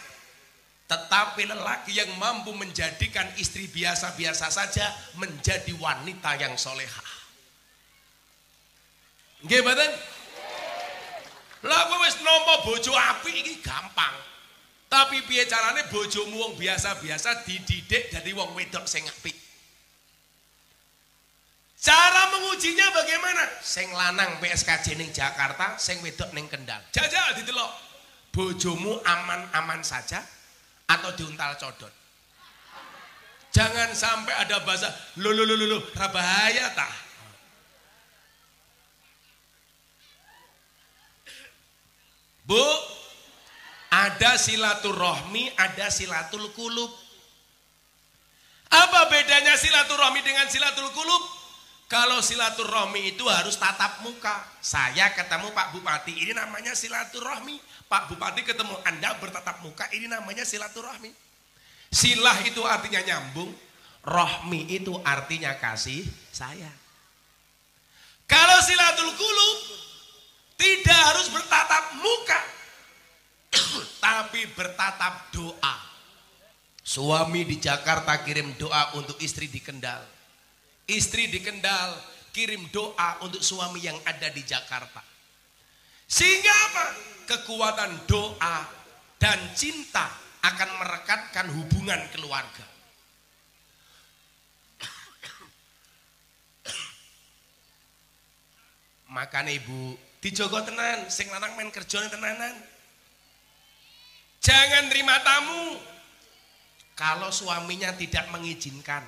tetapi lelaki yang mampu menjadikan istri biasa-biasa saja menjadi wanita yang solehah. Nggih mboten? Lah kowe wis nampa bojo apik iki gampang. Tapi piye carane bojomu wong biasa-biasa dididik dadi wong wedok sing apik? Cara mengujinya bagaimana? Sing lanang PSKJ ning Jakarta, sing wedok ning Kendal. Jajal didelok. Bojomu aman-aman saja atau diuntal codot? Jangan sampai ada bahasa lo ra bahaya tah. Bu, ada silaturahmi, ada silatul kulub. Apa bedanya silaturahmi dengan silatul kulub? Kalau silaturahmi itu harus tatap muka. Saya ketemu Pak Bupati, ini namanya silaturahmi. Pak Bupati ketemu Anda bertatap muka, ini namanya silaturahmi. Silah itu artinya nyambung, rohmi itu artinya kasih sayang. Kalau silatul qulub tidak harus bertatap muka, tapi bertatap doa. Suami di Jakarta kirim doa untuk istri di Kendal. Istri di Kendal kirim doa untuk suami yang ada di Jakarta. Sehingga apa? Kekuatan doa dan cinta akan merekatkan hubungan keluarga. Makanya ibu dijogo tenan, sing lanang main kerjane tenanan. Jangan terima tamu kalau suaminya tidak mengizinkan.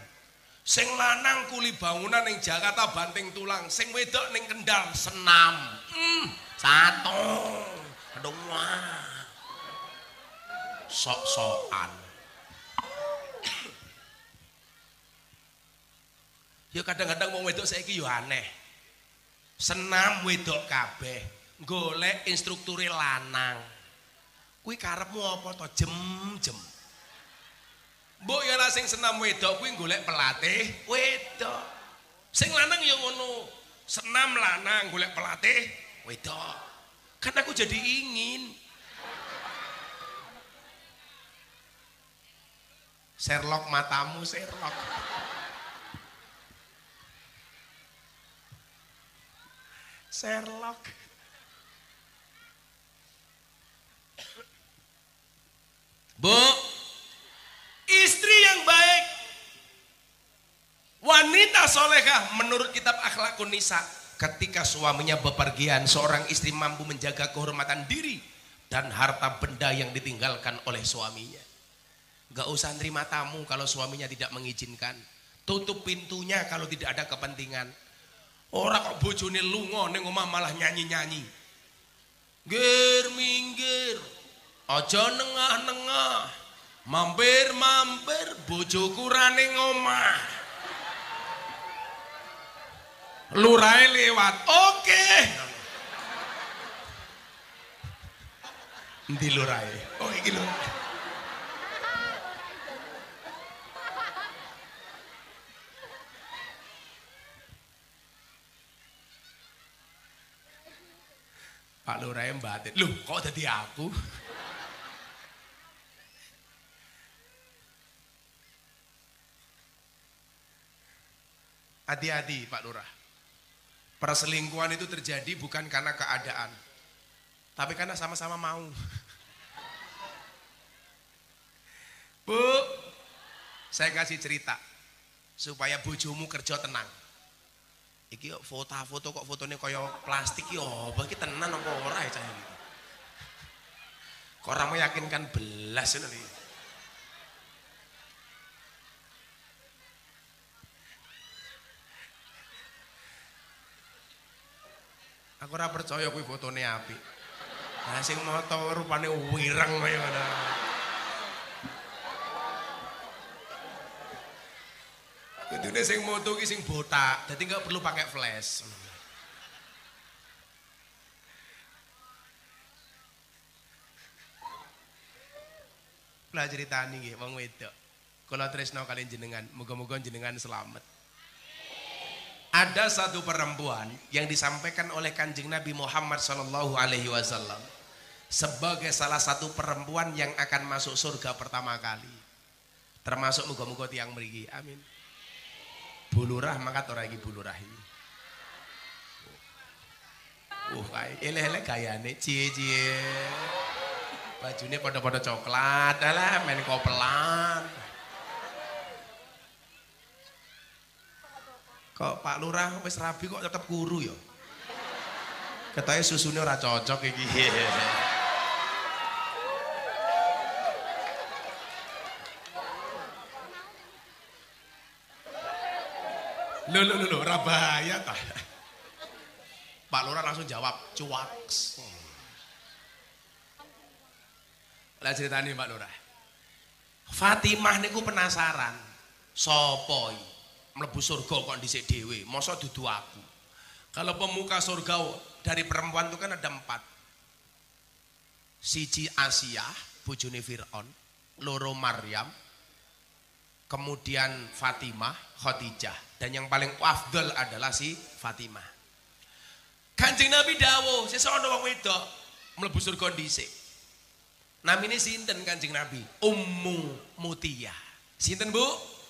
Sing lanang kuli bangunan ning Jakarta banting tulang, sing wedok ning Kendal senam. Satu. Aduh wah. Sok-sokan. Ya kadang-kadang wong wedok saiki yo aneh. Senam wedok kabeh, golek instrukture lanang. Kuwi karepmu apa to jem-jem? Mbok ya lah sing senam wedok kuwi golek pelatih wedok. Sing lanang ya ngono, senam lanang golek pelatih wedok. Kan aku jadi ingin Sherlock matamu Sherlock. Sherlock. Bu, istri yang baik, wanita solehah menurut kitab Akhlakun Nisa, ketika suaminya bepergian, seorang istri mampu menjaga kehormatan diri dan harta benda yang ditinggalkan oleh suaminya. Gak usah nerima tamu kalau suaminya tidak mengizinkan. Tutup pintunya kalau tidak ada kepentingan. Orang kok bojone lunga ning omah malah nyanyi-nyanyi. Ngger minggir, aja nengah-nengah. Mampir-mampir bojoku ra ning omah. Lurahe lewat. Oke. Endi lurahe? Oh iki lho. Pak Lurah batin, loh kok jadi aku? Hati-hati Pak Lurah. Perselingkuhan itu terjadi bukan karena keadaan, tapi karena sama-sama mau. Bu, saya kasih cerita supaya bojomu kerja tenang. Iki foto-foto kok fotonya kaya plastik yo, apa iki tenan apa ora ya cah iki. Kok ora meyakinkan belas ngono iki. Aku ora percaya kuwi fotone apik. Lah sing moto rupane wireng kaya ngono. Kudune sing moto ki sing botak, dadi enggak perlu pakai flash. Kula critani nggih wong wedok. Kula tresno kalian jenengan, muga-muga jenengan selamat. Ada satu perempuan yang disampaikan oleh Kanjeng Nabi Muhammad sallallahu alaihi wasallam sebagai salah satu perempuan yang akan masuk surga pertama kali. Termasuk muga-muga tiyang mriki. Amin. Bulurah mangkat ora iki bulurah iki. Kae eleh-eleh gayane cie-cie. Bajune padha-padha coklat, alah men kopelan. Kok Pak Lurah wis rabi kok tetep kuru ya? Ketoke susune ora cocok iki. Loh, ora bahaya ta. Pak Lurah langsung jawab, cuaks. Lah ceritane Pak Lurah. Fatimah niku penasaran, sapa iki? mlebu surga kok dhisik dhewe, masa dudu aku. Kalau pemuka surga dari perempuan itu kan ada 4. Siji Asia, bojone Fir'aun, loro Maryam, kemudian Fatimah, Khadijah, dan yang paling afdal adalah si Fatimah. Kanjeng Nabi dawuh, sesuk ana wong wedok mlebu surga dhisik. Namine sinten Kanjeng Nabi? Ummu Mutiyah. Sinten Bu?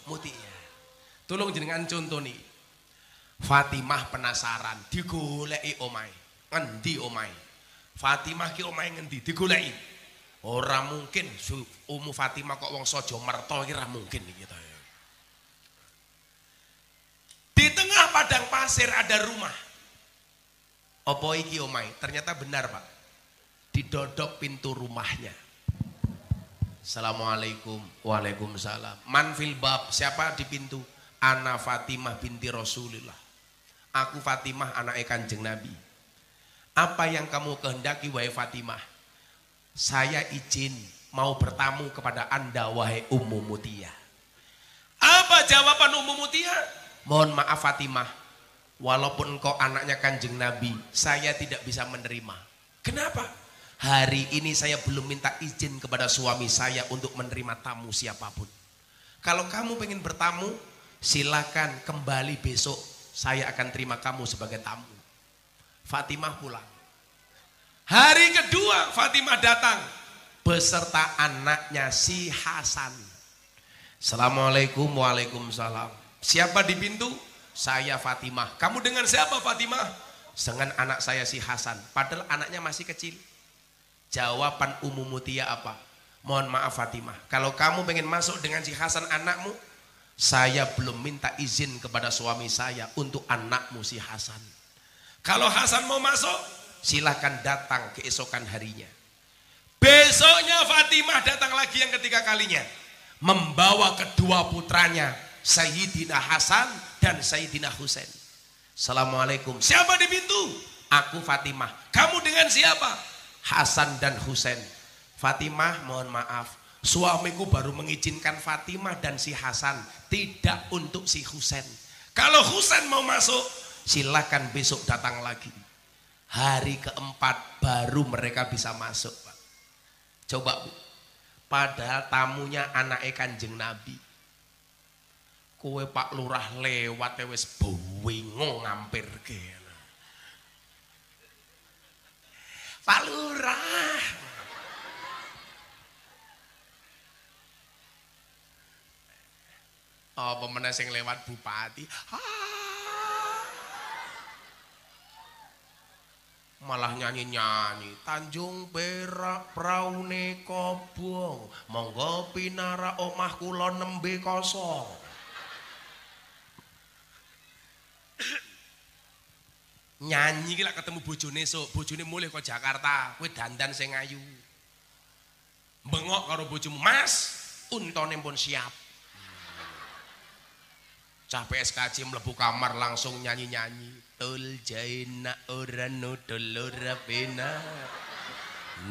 Mutiyah. Tolong jenengan contoni. Fatimah penasaran, digoleki omahe. Endi omahe? Fatimah ki omahe ngendi? Digoleki. Ora mungkin Ummu Fatimah kok wong Saja Merta iki ora mungkin iki ta. Di tengah padang pasir ada rumah. Apa iki omahe? Ternyata benar, Pak. Didodok pintu rumahnya. Assalamualaikum. Waalaikumsalam. Man fil bab, siapa di pintu? Ana Fatimah binti Rasulillah. Aku Fatimah anake Kanjeng Nabi. Apa yang kamu kehendaki wahai Fatimah? Saya izin mau bertamu kepada Anda wahai Ummu Mutiyah. Apa jawaban Ummu Mutiyah? Mohon maaf Fatimah, walaupun engkau anaknya Kanjeng Nabi, saya tidak bisa menerima. Kenapa? Hari ini saya belum minta izin kepada suami saya untuk menerima tamu siapapun. Kalau kamu pengen bertamu, silakan kembali besok. Saya akan terima kamu sebagai tamu. Fatimah pulang. Hari kedua Fatimah datang beserta anaknya si Hasan. Assalamualaikum. Waalaikumsalam. Siapa di pintu? Saya Fatimah. Kamu dengan siapa Fatimah? Dengan anak saya si Hasan. Padahal anaknya masih kecil. Jawaban Ummu Mutiyah apa? Mohon maaf Fatimah, kalau kamu pengen masuk dengan si Hasan anakmu, saya belum minta izin kepada suami saya untuk anakmu si Hasan. Kalau Hasan mau masuk, silahkan datang keesokan harinya. Besoknya Fatimah datang lagi yang ketiga kalinya, membawa kedua putranya Sayyidina Hasan dan Sayyidina Husain. Assalamualaikum. Siapa di pintu? Aku Fatimah. Kamu dengan siapa? Hasan dan Husain. Fatimah, mohon maaf, suamiku baru mengizinkan Fatimah dan si Hasan, tidak untuk si Husain. Kalau Husain mau masuk, silakan besok datang lagi. Hari keempat baru mereka bisa masuk, Pak. Coba Bu, padahal tamunya anak Kanjeng Nabi. Kowe Pak Lurah lewat wis bengong ngampirke. Pak Lurah. Apa meneh sing lewat bupati? Malah nyanyi-nyanyi. Tanjung Perak praune kobong, monggo pinara omah kula nembe kosong. Nyanyi iki lak ketemu bojone esuk, bojone mulih kok Jakarta, kowe dandan sing ayu. Bengok karo bojomu, "Mas, untone pun siap." Cah PSKJ mlebu kamar langsung nyanyi-nyanyi. Tul jaina ora nudul ora pena.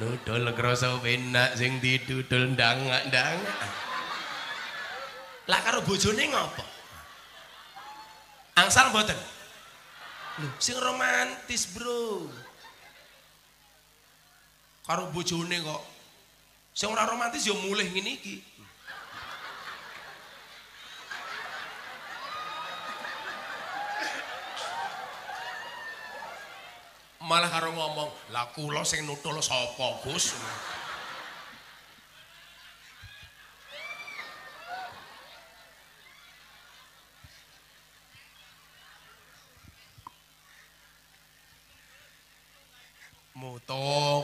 Nudul krasa penak sing didudul ndang-ndang. Lah karo bojone ngopo? Angsal mboten? Loh, sing romantis bro. Karo bojone kok. Sing ora romantis ya mulih ngene iki. Malah karo ngomong, "Lah kula sing nutul sapa, Gus?"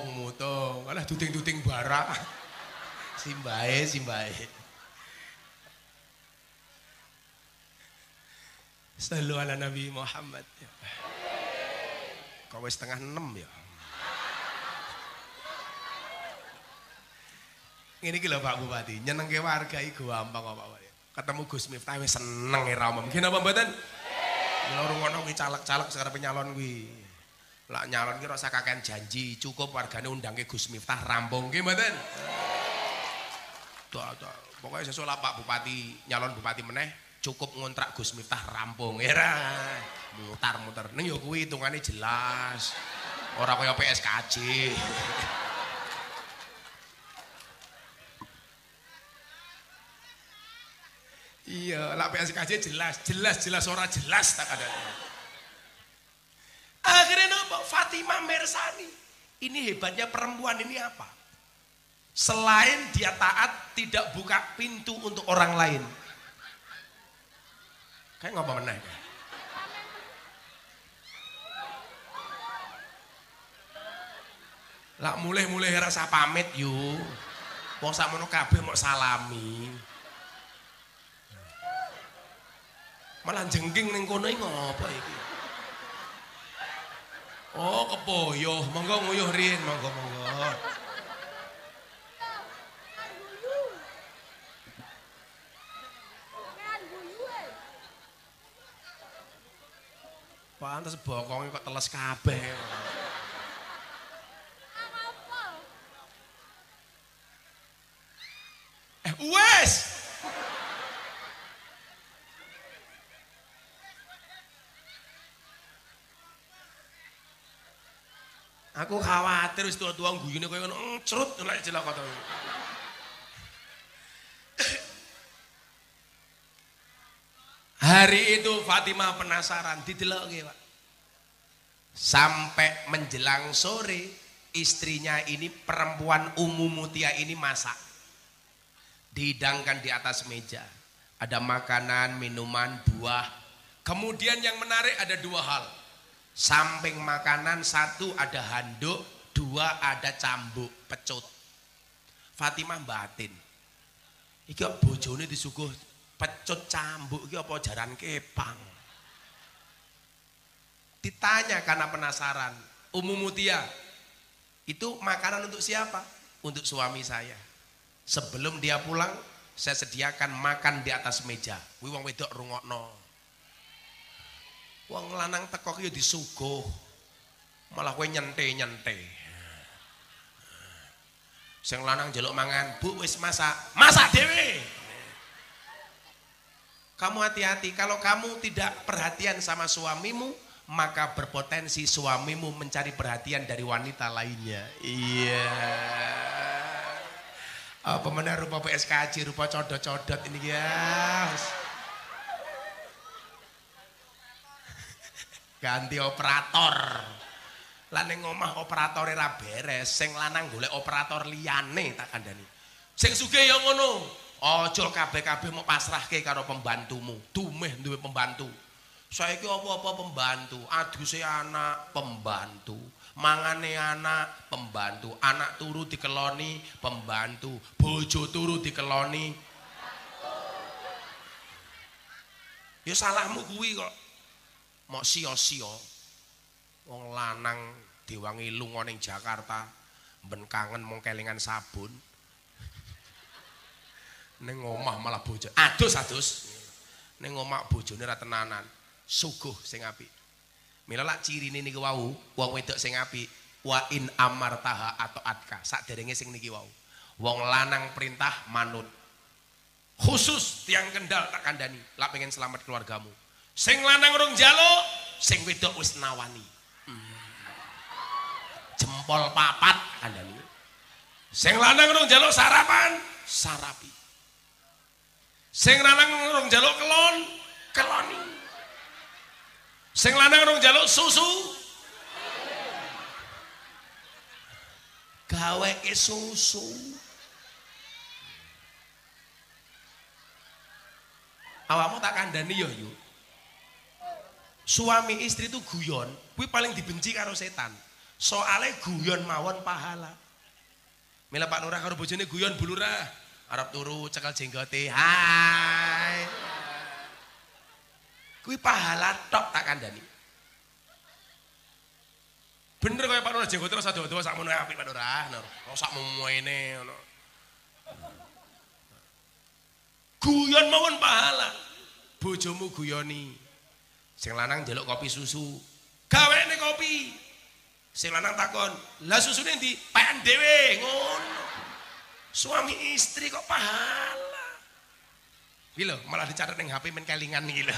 Mutung, alah duting-duting barak. Simbae. Sallu ala Nabi Muhammad. Kau wis setengah 6 ya. Ini iki lho Pak Bupati, nyenengke warga iki gampang kok Pak Bupati. Ketemu Gus Miftah wis seneng ra omong. Nggih napa mboten? Mula rungono kuwi caleg-caleg sakarepe nyalon kuwi. Lah nyalon ki rasa kakean janji, cukup wargane undangke Gus Miftah rampung nggih mboten? Tuh, pokoknya sesuk lah Pak Bupati nyalon bupati meneh, cukup ngontrak Gus Miftah rampung era mutar-mutar ning yo kuwi hitungane jelas ora kaya PSKJ. Iya, lah PSKJ jelas ora jelas tak ada. Akhirnya nopo Fatimah Mersani. Ini hebatnya perempuan ini apa? Selain dia taat, tidak buka pintu untuk orang lain. Kayak ngapa meneh? Lah mulai rasa pamit yuk. Wong sakmono kabeh mau salami. Malah jengking ning kono iki ngopo iki? Oh, kepoyo. Monggo nguyuh riyin, monggo. Pantes bokonge kok teles kabeh. Wes. Aku khawatir wis tua-tua guyune koyo ngono, crut lek celaka to. Hari itu Fatimah penasaran, didelokke, Pak. Sampai menjelang sore, istrinya ini perempuan Ummu Mutia ini masak. Dihidangkan di atas meja. Ada makanan, minuman, buah. Kemudian yang menarik ada dua hal. Samping makanan, satu ada handuk, dua ada cambuk, pecut. Fatimah batin. Iki kok bojone disuguh pecut cambuk iki apa jaran kepang. Ditanya karena penasaran, Ummu Mutia, itu makanan untuk siapa? Untuk suami saya. Sebelum dia pulang, saya sediakan makan di atas meja. Kuwi wong wedok rungokno. Wong lanang teko ki yo disuguh. Malah kowe nyente-nyente. Sing lanang njaluk mangan, "Bu, wis masak." Masak dhewe. Kamu hati-hati, kalau kamu tidak perhatian sama suamimu, maka berpotensi suamimu mencari perhatian dari wanita lainnya. Iya. Apa mana rupa PSKJ, rupa codot-codot ini guys. Ganti operator. Lah ning omah operatore ra beres, sing lanang golek operator liyane tak kandhani. Sing sugih ya ngono. Ojo kabeh-kabeh mau pasrahke karo pembantumu. Dumeh duwe pembantu. Saiki apa-apa pembantu, aduse anak pembantu, mangane anak pembantu, anak turu dikeloni pembantu, bojo turu dikeloni. Ya salahmu kuwi kok. Mok sia-sia. Wong lanang diwangi lunga ning Jakarta, ben kangen mung kelingan sabun. Ning omah malah bojo. Adus. Ning omah bojone ra tenanan. Suguh sing apik. Mila lak cirine niki wau, wong wedok sing apik, wa in amartaha atau atka. Saderenge sing niki wau. Wong lanang perintah manut. Khusus tiang Kendal tak kandhani, lak pengen selamat keluargamu. Sing lanang urung njaluk, sing wedok wis nawani. Jempol papat kandhani. Sing lanang urung njaluk sarapan, sarapi. Sing lanang urung njaluk keloni. Sing lanang urung njaluk susu, gaweke susu. Awakmu tak kandhani yo yuk. Suami istri itu guyon, kuwi paling dibenci karo setan. Soale guyon mawon pahala. Mila Pak Lurah karo bojone guyon Bu Lurah. Arab turu cekel jenggote. Hai. Kuwi pahala tok tak kandhani. Bener kaya Pak Lurah jenggote terus ado-ado sakmono apik Pak Lurah. Kok sak muene ngono. Guyon mawon pahala. Bojomu guyoni. Sing lanang njaluk kopi susu. Gawene kopi. Sing lanang takon, "Lah susune ndi?" "Pen dhewe." Ngono. Suami istri kok pahala. Iki lho, malah dicatat ning HP men kelingan iki lho.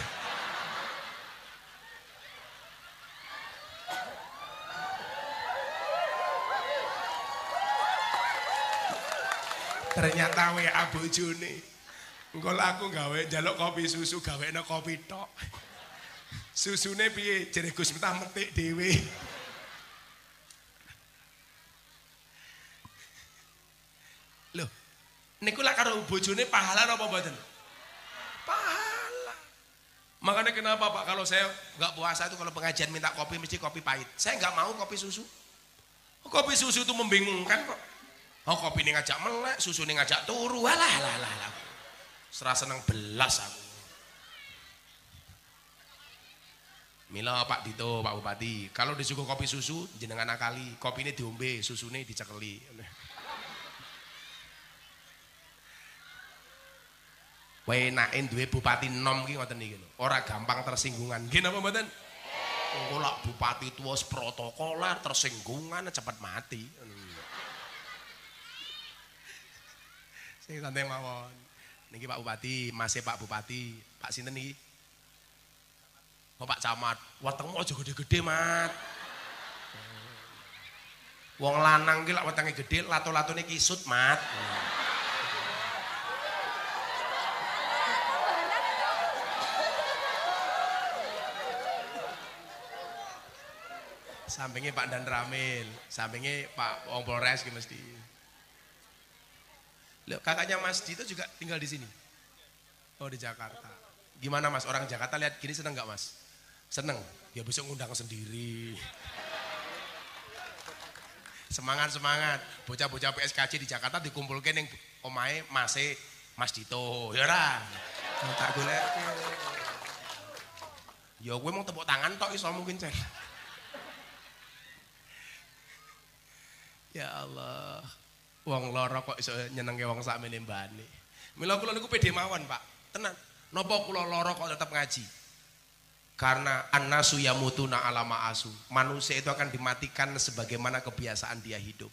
Ternyata WA bojone. Engko aku gawe njaluk kopi susu gawekno kopi tok. Susune piye? Jere Gus Miftah metik dhewe. Loh, niku lak karo bojone pahala apa mboten? Pahala. Makanya kenapa Pak kalau saya nggak puasa itu kalau pengajian minta kopi mesti kopi pahit. Saya nggak mau kopi susu. Kopi susu itu membingungkan kok. Oh kopi ini ngajak melek, susu ini ngajak turu, alah. Serasa seneng belas aku. Mila Pak Dito, Pak Bupati, kalau disuguh kopi susu, jenengan akali, kopi ini diombe, susu ini dicekeli. Wenain duwe bupati nom ki ngoten niki lho. Ora gampang tersinggungan. Nggih napa mboten? Engko lak bupati tuwa protokoler tersinggungan cepet mati. Sing santai mawon. Niki Pak Bupati, Mas Pak Bupati, Pak sinten niki? Oh Pak Camat, wetengmu aja gede-gede, Mat. Wong lanang ki lak wetenge gede, lato-latone kisut, Mat. Sampingnya Pak Dan Ramil, sampingnya Pak Wong Polres ki mesti. Loh, kakaknya Mas Dito juga tinggal di sini. Oh di Jakarta. Gimana Mas? Orang Jakarta lihat gini seneng nggak Mas? Seneng. Ya besok ngundang sendiri. Semangat. Bocah-bocah PSKC di Jakarta dikumpulkan yang omahe Mas Dito. Ya ora. Tak golek. Ya gue mau tepuk tangan tok iso mungkin cek. Ya Allah. Wong loro kok iso nyenengke wong sakmene mbane. Mila kula niku pede mawon, Pak. Tenan. Napa kula loro kok tetap ngaji? Karena annasu yamutuna ala ma'asu. Manusia itu akan dimatikan sebagaimana kebiasaan dia hidup.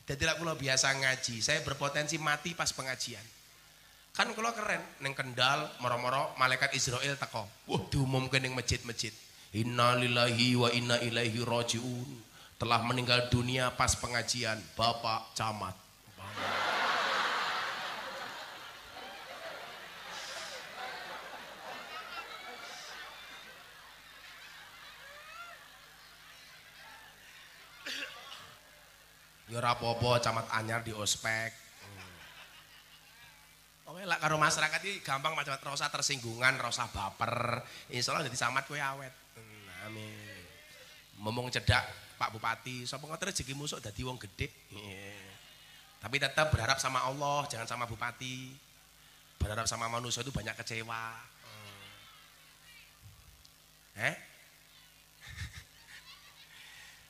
Jadi kula biasa ngaji, saya berpotensi mati pas pengajian. Kan kula keren, neng Kendal moro-moro malaikat Israel teko. Wah, diumumkan ning masjid-masjid. Innalillahi wa inna ilaihi rajiun. Telah meninggal dunia pas pengajian Bapak Camat. Ya ora apa-apa Camat anyar di ospek. Oke lah karo masyarakat iki gampang Mas Camat, rasa tersinggungan, rasa baper. Insyaallah dadi camat kowe awet. Amin. Momong cedak Pak Bupati, sapa ngoten rezeki musuk dadi wong gedhe. Tapi tetap berharap sama Allah, jangan sama bupati. Berharap sama manusia itu banyak kecewa.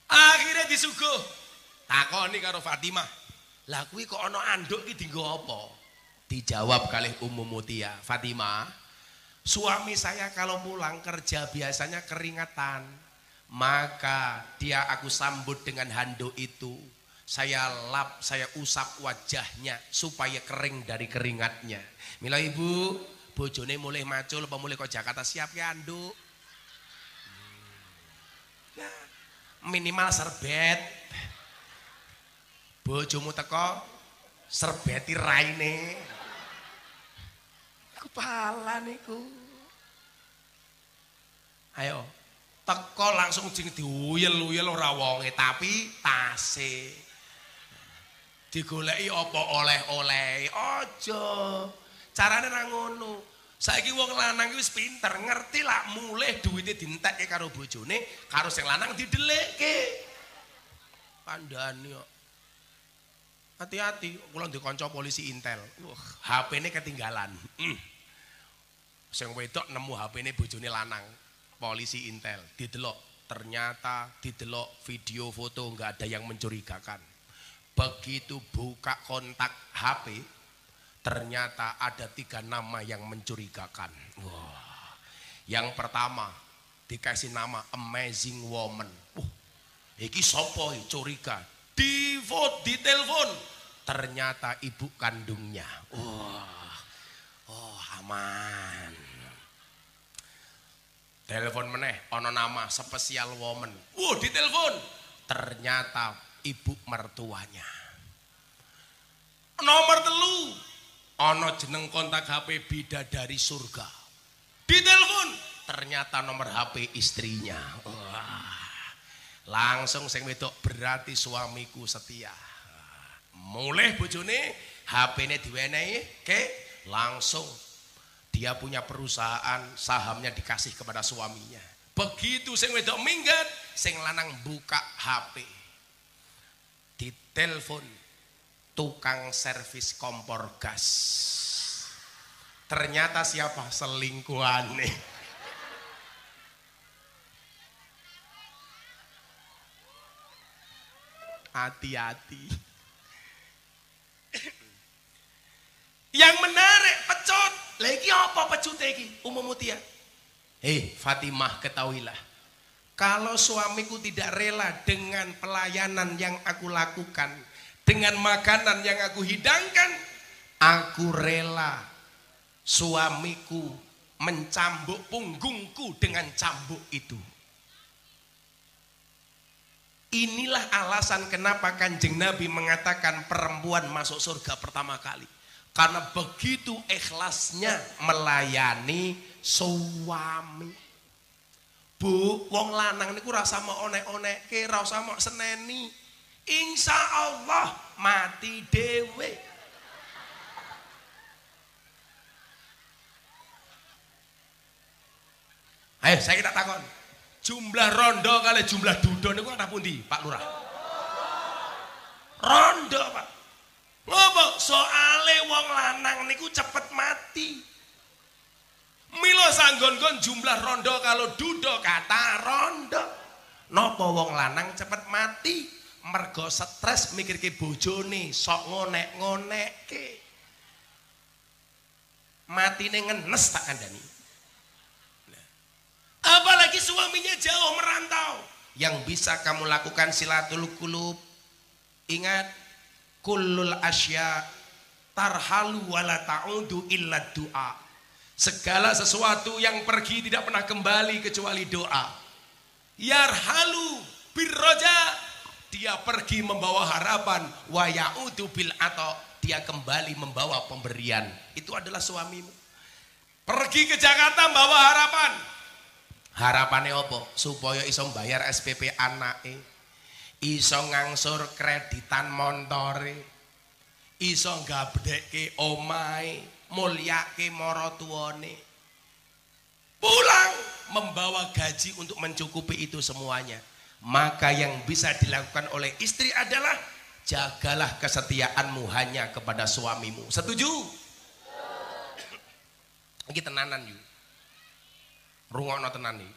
Akhirnya disuguh. Takoni karo Fatimah. Lah kuwi kok ana anduk iki dienggo apa? Dijawab kalih Ummu Mutia, Fatimah, suami saya kalau pulang kerja biasanya keringatan. Maka dia aku sambut dengan handuk itu. Saya lap, saya usap wajahnya supaya kering dari keringatnya. Mila ibu, bojone mulai macul apa mulai kok Jakarta siap ya handuk. Nah, minimal serbet. Bojomu teko serbeti raine. Kepala niku. Ayo. Teko langsung jing diuyel-uyel ora wonge tapi tase. Digoleki apa oleh-oleh. Aja. Carane ra ngono. Saiki wong lanang iki wis pinter, ngerti lak mulih duwite dientekke karo bojone, karo sing lanang didelikke. Kandhani kok. Hati-hati, kula ndek kanca polisi intel. HP-ne ketinggalan. Sing wedok nemu HP-ne bojone lanang. Polisi intel didelok, ternyata didelok video foto nggak ada yang mencurigakan. Begitu buka kontak HP, ternyata ada 3 nama yang mencurigakan. Wah, yang pertama dikasih nama Amazing Woman. Iki sopo curiga. Di telepon, ternyata ibu kandungnya. Wah, Oh, aman. Telepon meneh, ono nama spesial woman. Ditelepon. Ternyata ibu mertuanya. Nomor 3. Ono jeneng kontak HP bidadari surga. Ditelepon. Ternyata nomor HP istrinya. Langsung sing wedok berarti suamiku setia. Mulai bojone HP-ne diwenehi langsung dia punya perusahaan, sahamnya dikasih kepada suaminya. Begitu sing wedok minggat, sing lanang buka HP. Ditelepon tukang servis kompor gas. Ternyata siapa? Selingkuhane. Hati-hati. Yang menarik pecut. Lagi apa pecut lagi? Umum mutia. Fatimah, ketahuilah. Kalau suamiku tidak rela dengan pelayanan yang aku lakukan, dengan makanan yang aku hidangkan, aku rela suamiku mencambuk punggungku dengan cambuk itu. Inilah alasan kenapa Kanjeng Nabi mengatakan perempuan masuk surga pertama kali. Karena begitu ikhlasnya melayani suami. Bu, wong lanang niku rasa mau onek-onekke, rasa mau seneni. Insya Allah mati dewe. Ayo saya kita takon. Jumlah rondo kali jumlah dudo niku ana pundi, Pak Lurah? Rondo, Pak. Ngopo? Soale wong lanang niku cepet mati. Mila sanggon-gon jumlah rondo kalau dudo kata rondo. Napa wong lanang cepet mati? Mergo stres mikirke bojone, sok ngonek-ngonekke. Matine ngenes tak kandhani. Apalagi suaminya jauh merantau. Yang bisa kamu lakukan silatul qulub. Ingat, kullul asya tarhalu wala ta'udu illa du'a. Segala sesuatu yang pergi tidak pernah kembali kecuali doa. Yarhalu birroja, dia pergi membawa harapan. Wa ya'udu bil ato, dia kembali membawa pemberian. Itu adalah suamimu. Pergi ke Jakarta membawa harapan. Harapannya apa? Supaya iso bayar SPP anake, iso ngangsur kreditan montore, iso gabdekke omahe, mulyake maratuwane. Pulang membawa gaji untuk mencukupi itu semuanya. Maka yang bisa dilakukan oleh istri adalah jagalah kesetiaanmu hanya kepada suamimu. Setuju? Iki tenanan yuk. Rungokno tenan iki.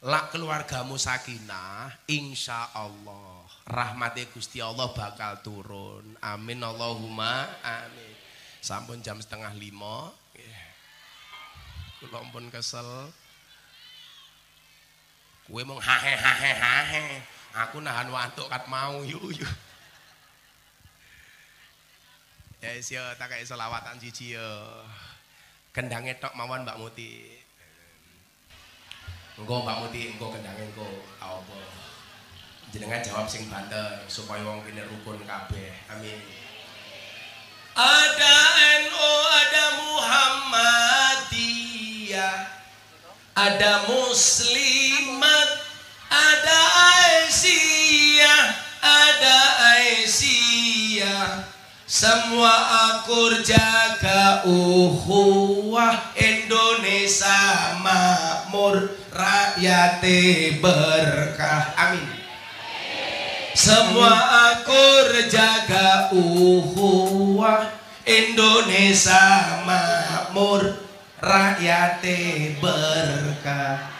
Lak keluargamu sakinah, insya Allah rahmati Gusti Allah bakal turun. Amin Allahumma amin. Sampun jam 4:30. Kula pun kesel. Kowe mung hahe. Aku nahan wantuk kat mau yuk. Ya wis yo tak kei selawatan siji yo. Kendange tok mawon Mbak Muti. Engko Mbak Muti, engko kendange engko apa? Jenengan jawab sing banter supaya wong kene rukun kabeh. Amin. Ada NU, ada Muhammadiyah, ada Muslimat, ada Aisyah, ada Aisyah. Semua akur jaga ukhuwah, Indonesia makmur, rakyate berkah. Amin. Semua akur jaga ukhuwah, Indonesia makmur, rakyate berkah.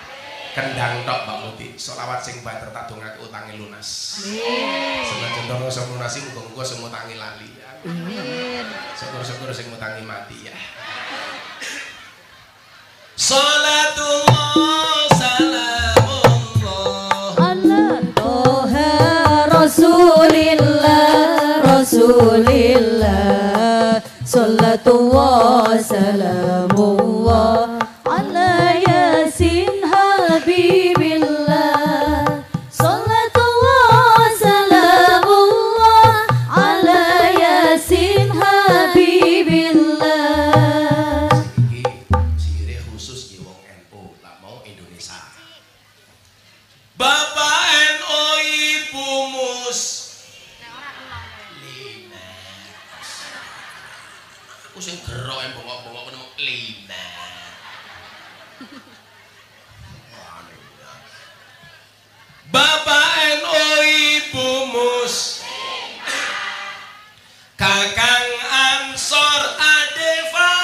Kendang tok Mbak Muti, sholawat sing banter tak dongake utange lunas. Amin. Senajan to iso lunasi muga-muga sing utangi lali. Amin. Syukur-syukur sing utangi mati ya. Salatullah salamullah ala toha Rasulillah Rasulillah Salatullah salamullah ala yasin habibillah. Salatullah salamullah ala yasin habibillah. Iki khusus di wong NU, lah mau Indonesia. Bapak NU Ibu Mus. Aku sing gerok yang bongok-bongok nemu 5. Bapak NU Ibu Mus, Kakang Ansor Adefa,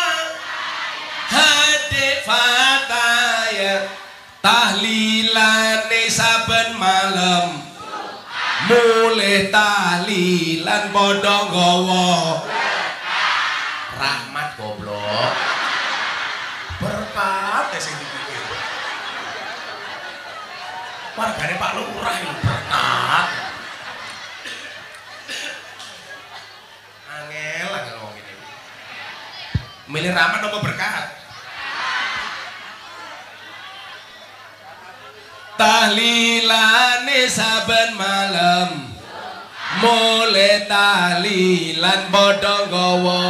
Fataya, tahlilane saben malam, mulih tahlilan padha nggawa rahmat goblok. Berkat sing dipikir. Wargane Pak Lurah itu berkat. Angel ngomong gini. Milih rahmat apa berkat? Tahlilane saben malam, mulih tahlilan padha nggawa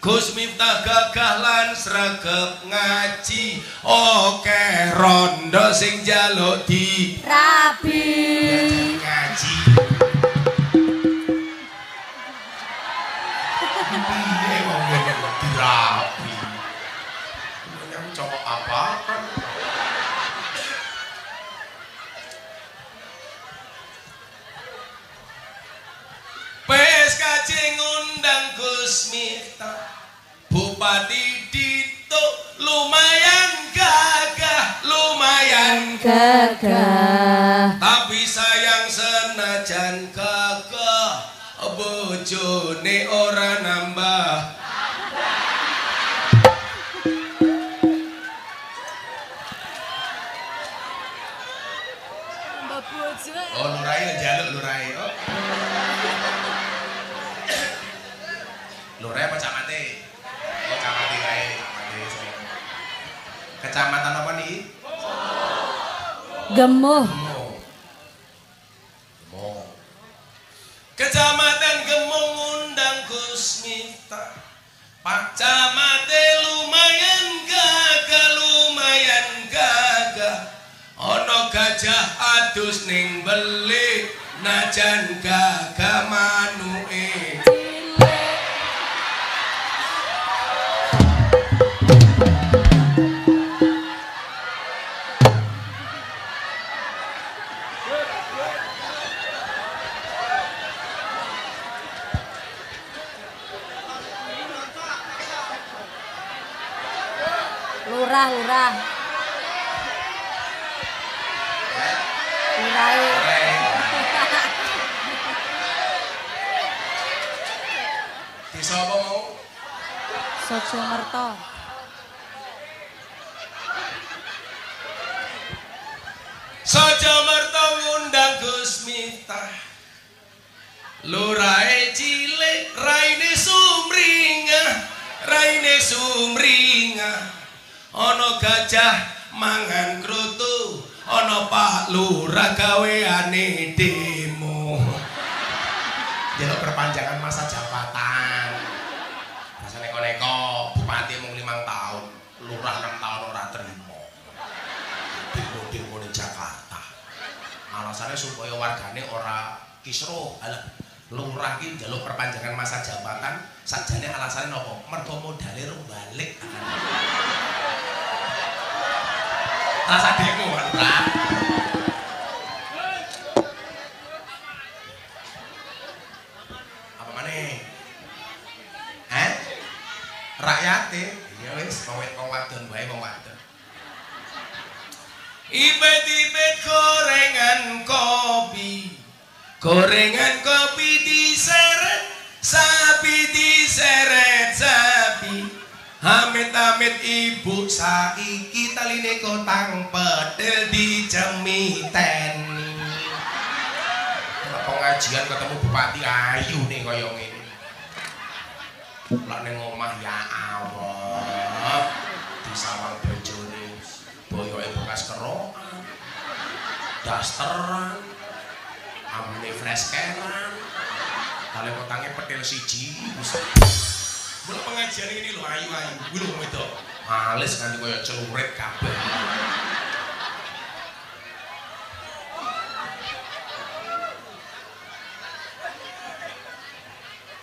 Gus Miftah gagah lan sregep ngaji, oke rondo sing njaluk di rabi ngaji. Piye wong ngene kok dirabi? Menyang cowok apa? PSKJ ngundang Gus Miftah, Bupati Dito lumayan gagah, tapi sayang senajan gagah, bojone ora nambah. Oh lurai njaluk lurai. Oh. Lurai apa camate? Oh camate kae, camate. Kecamatan apa nih? Gemuh. Kecamatan Gemung ngundang Gus Miftah. Pak Camate lumayan gagah. Ono gajah adus ning beli, najan gagah manuke. Lurah. Desa apa mau? Sojomerto. Sojomerto ngundang Gus Miftah. Lurahe cilik, raine sumringah. ana gajah mangan krutu, ana Pak Lurah gaweane demo. Jaluk perpanjangan masa jabatan. Masa neko-neko bupati mung 5 tahun, lurah 6 tahun ora terima. Demo-demo di Jakarta. Alasannya supaya wargane ora kisruh. Alah, lurah ki njaluk perpanjangan masa jabatan, sakjane alasannya nopo? Mergo modale rung balik. Rasa demo kan, Pak. Apa maneh? Rakyate, ya wis wong wadon wae wong wadon. Ibet-ibet gorengan kopi diseret sapi, amit-amit ibu saiki taline kotang pedel dijemiten. Pengajian ketemu bupati ayu nih kaya ngene. Lah ning omah ya Allah. Disawang bojone boyoke bekas kerokan. Dasteran. Ambune fresh keran. Kale kotange petil siji. Mula pengajian ini lho ayu-ayu. Kuwi lho wedok. Males nganti kaya celurit kabeh.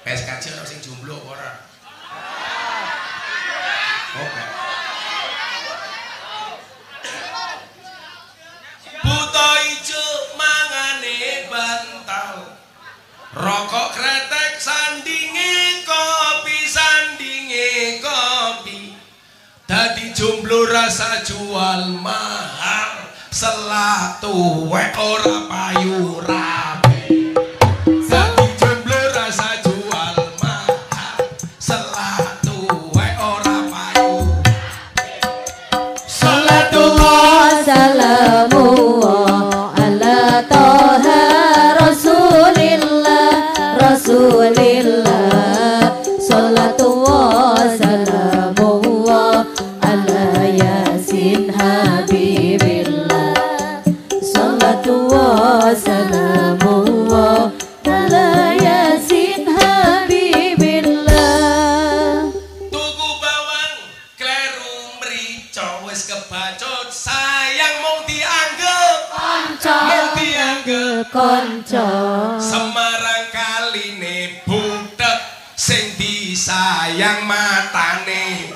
PSKJ orang sing jomblo ora? Oke. Buta ijo mangane bantal, rokok kretek sandinge kopi, dadi jomblo rasa jual mahal, selah tuwek ora payu rapi. Konco Semarang kaline butek sing disayang matane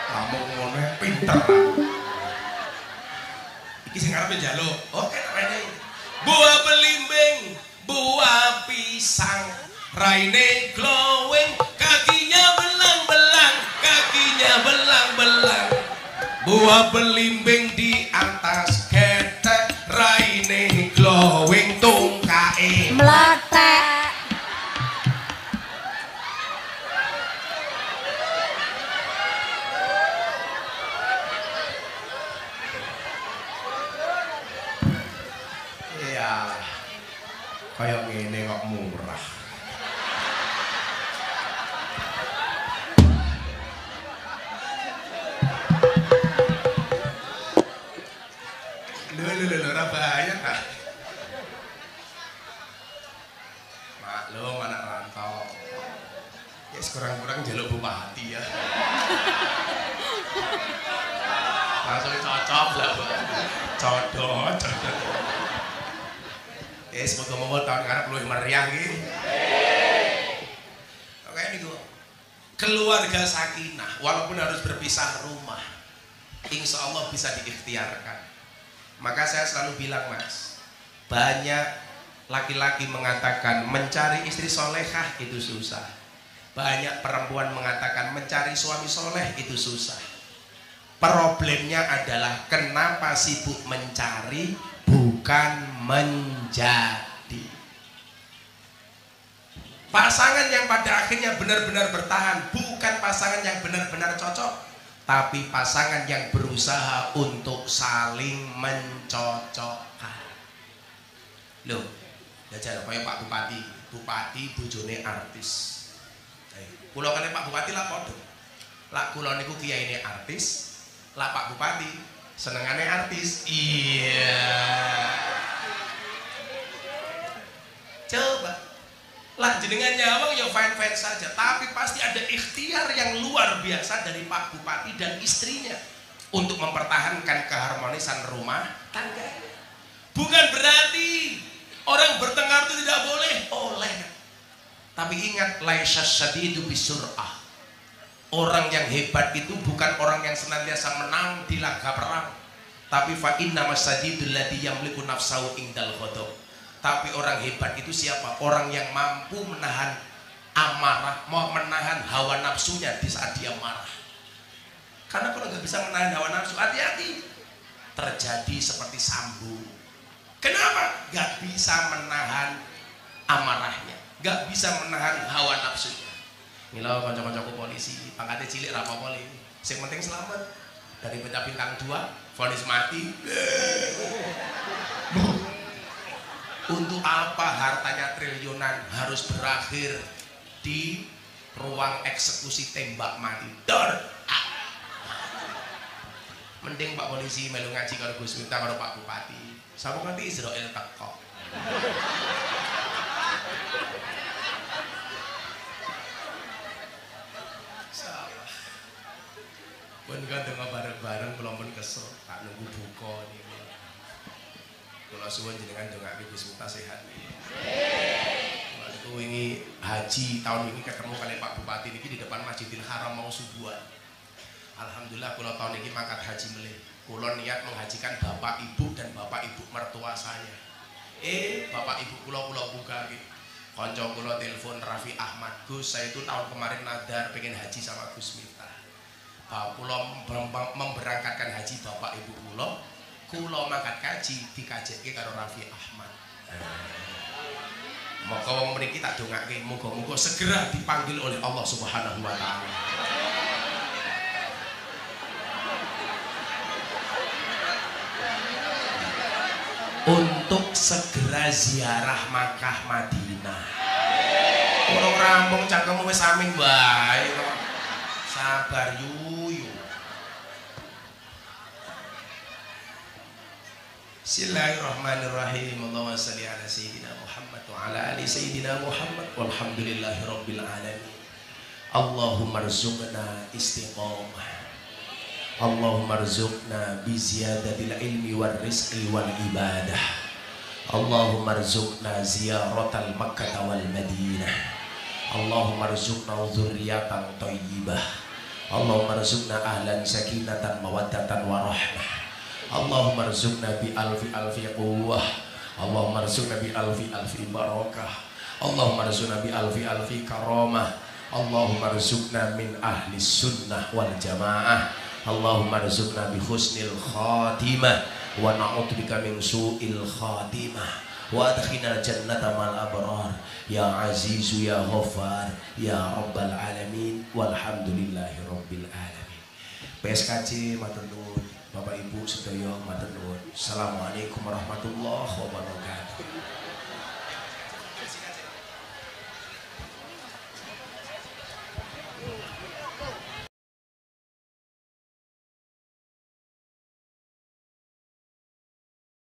kamu ngomongnya pinter iki sing arepe njaluk oke tak rene buah belimbing buah pisang raine glowing kakinya belang-belang buah belimbing di atas ketek raine glowing tungkae meletek iya kayak ngene kok murah ora bahaya Kak. Maklum anak rantau. Ya kurang-kurang jaluk bupati ya. Langsung cocok lah. Codot. Semoga tahun ngarep luwih meriah iki. Oke niku. Keluarga sakinah walaupun harus berpisah rumah. Insya Allah bisa diikhtiarkan. Maka saya selalu bilang mas, banyak laki-laki mengatakan mencari istri solehah itu susah. Banyak perempuan mengatakan mencari suami soleh itu susah. Problemnya adalah kenapa sibuk mencari bukan menjadi. Pasangan yang pada akhirnya benar-benar bertahan bukan pasangan yang benar-benar cocok, tapi pasangan yang berusaha untuk saling mencocokkan. Loh, jajal kayak Pak Bupati, bojone artis. Kula kali Pak Bupati lah padha. Lah kula niku kiyaine artis, lah Pak Bupati senengane artis. Iya. Coba. Lah jenengan nyawang ya fine-fine saja, tapi pasti ada ikhtiar yang luar biasa dari Pak Bupati dan istrinya untuk mempertahankan keharmonisan rumah tangga. Bukan berarti orang bertengkar itu tidak boleh, oleh. Tapi ingat, laisa syadidu bisur'ah. Orang yang hebat itu bukan orang yang senantiasa menang di laga perang, tapi fa inna masadidul ladzi yamliku nafsahu indal ghadab. Tapi orang hebat itu siapa? Orang yang mampu menahan amarah, mau menahan hawa nafsunya di saat dia marah. Karena kalau nggak bisa menahan hawa nafsu, hati-hati, terjadi seperti Sambo. Kenapa? Nggak bisa menahan amarahnya, nggak bisa menahan hawa nafsunya. Mila kanca-kancaku polisi, pangkatnya cilik ra apa-apa ini. Sing penting selamat. Dari pecah bintang 2, vonis mati. Untuk apa hartanya triliunan harus berakhir di ruang eksekusi tembak mati? Dor. Mending Pak Polisi melu ngaji karo Gus Miftah karo Pak Bupati. Sapa nganti Israel teko. Salah. Pun gandeng bareng-bareng kula pun kesel, tak nunggu buka niki. Kula suwun jenengan ndongake Gus Miftah sehat. Waktu wingi haji tahun ini ketemu kali Pak Bupati niki di depan Masjidil Haram mau subuhan. Alhamdulillah kula tahun ini mangkat haji melih. Kula niat menghajikan bapak ibu dan bapak ibu mertua saya. Bapak ibu kula buka gitu. Konco kula telepon Raffi Ahmad, Gus saya itu tahun kemarin nadar pengen haji sama Gus Miftah. Kula memberangkatkan haji bapak ibu kula mangkat kaji dikajeke karo Raffi Ahmad. Maka wong mriki tak dongake muga-muga segera dipanggil oleh Allah Subhanahu wa taala. Untuk segera ziarah Makkah Madinah. Orang rampung cangkemmu wis amin bae kok. Sabar yuyu. Bismillahirrahmanirrahim. Allahumma shalli ala sayyidina Muhammad wa ala ali sayyidina Muhammad walhamdulillahi rabbil alamin. Allahumma rzuqna istiqamah. Allahumma rzuqna bi ziyadatil ilmi wal rizqi wal ibadah. Allahumma rzuqna ziyaratal Makkah wal Madinah. Allahumma rzuqna dzurriyyatan thayyibah. Allahumma rzuqna ahlan sakinatan mawaddatan warahmah. Allahumma rzuqna bi alfi quwwah. Allahumma rzuqna bi alfi barakah. Allahumma rzuqna bi alfi karamah. Allahumma rzuqna min ahli sunnah wal jamaah. Allahumma rzuqna bi husnil khatimah wa na'udzubika min su'il khatimah wa adkhilna jannata mal abrar ya azizu ya ghaffar ya rabbal alamin walhamdulillahi rabbil alamin. PSKC matur nuwun, Bapak Ibu sedaya matur nuwun. Assalamualaikum warahmatullahi wabarakatuh.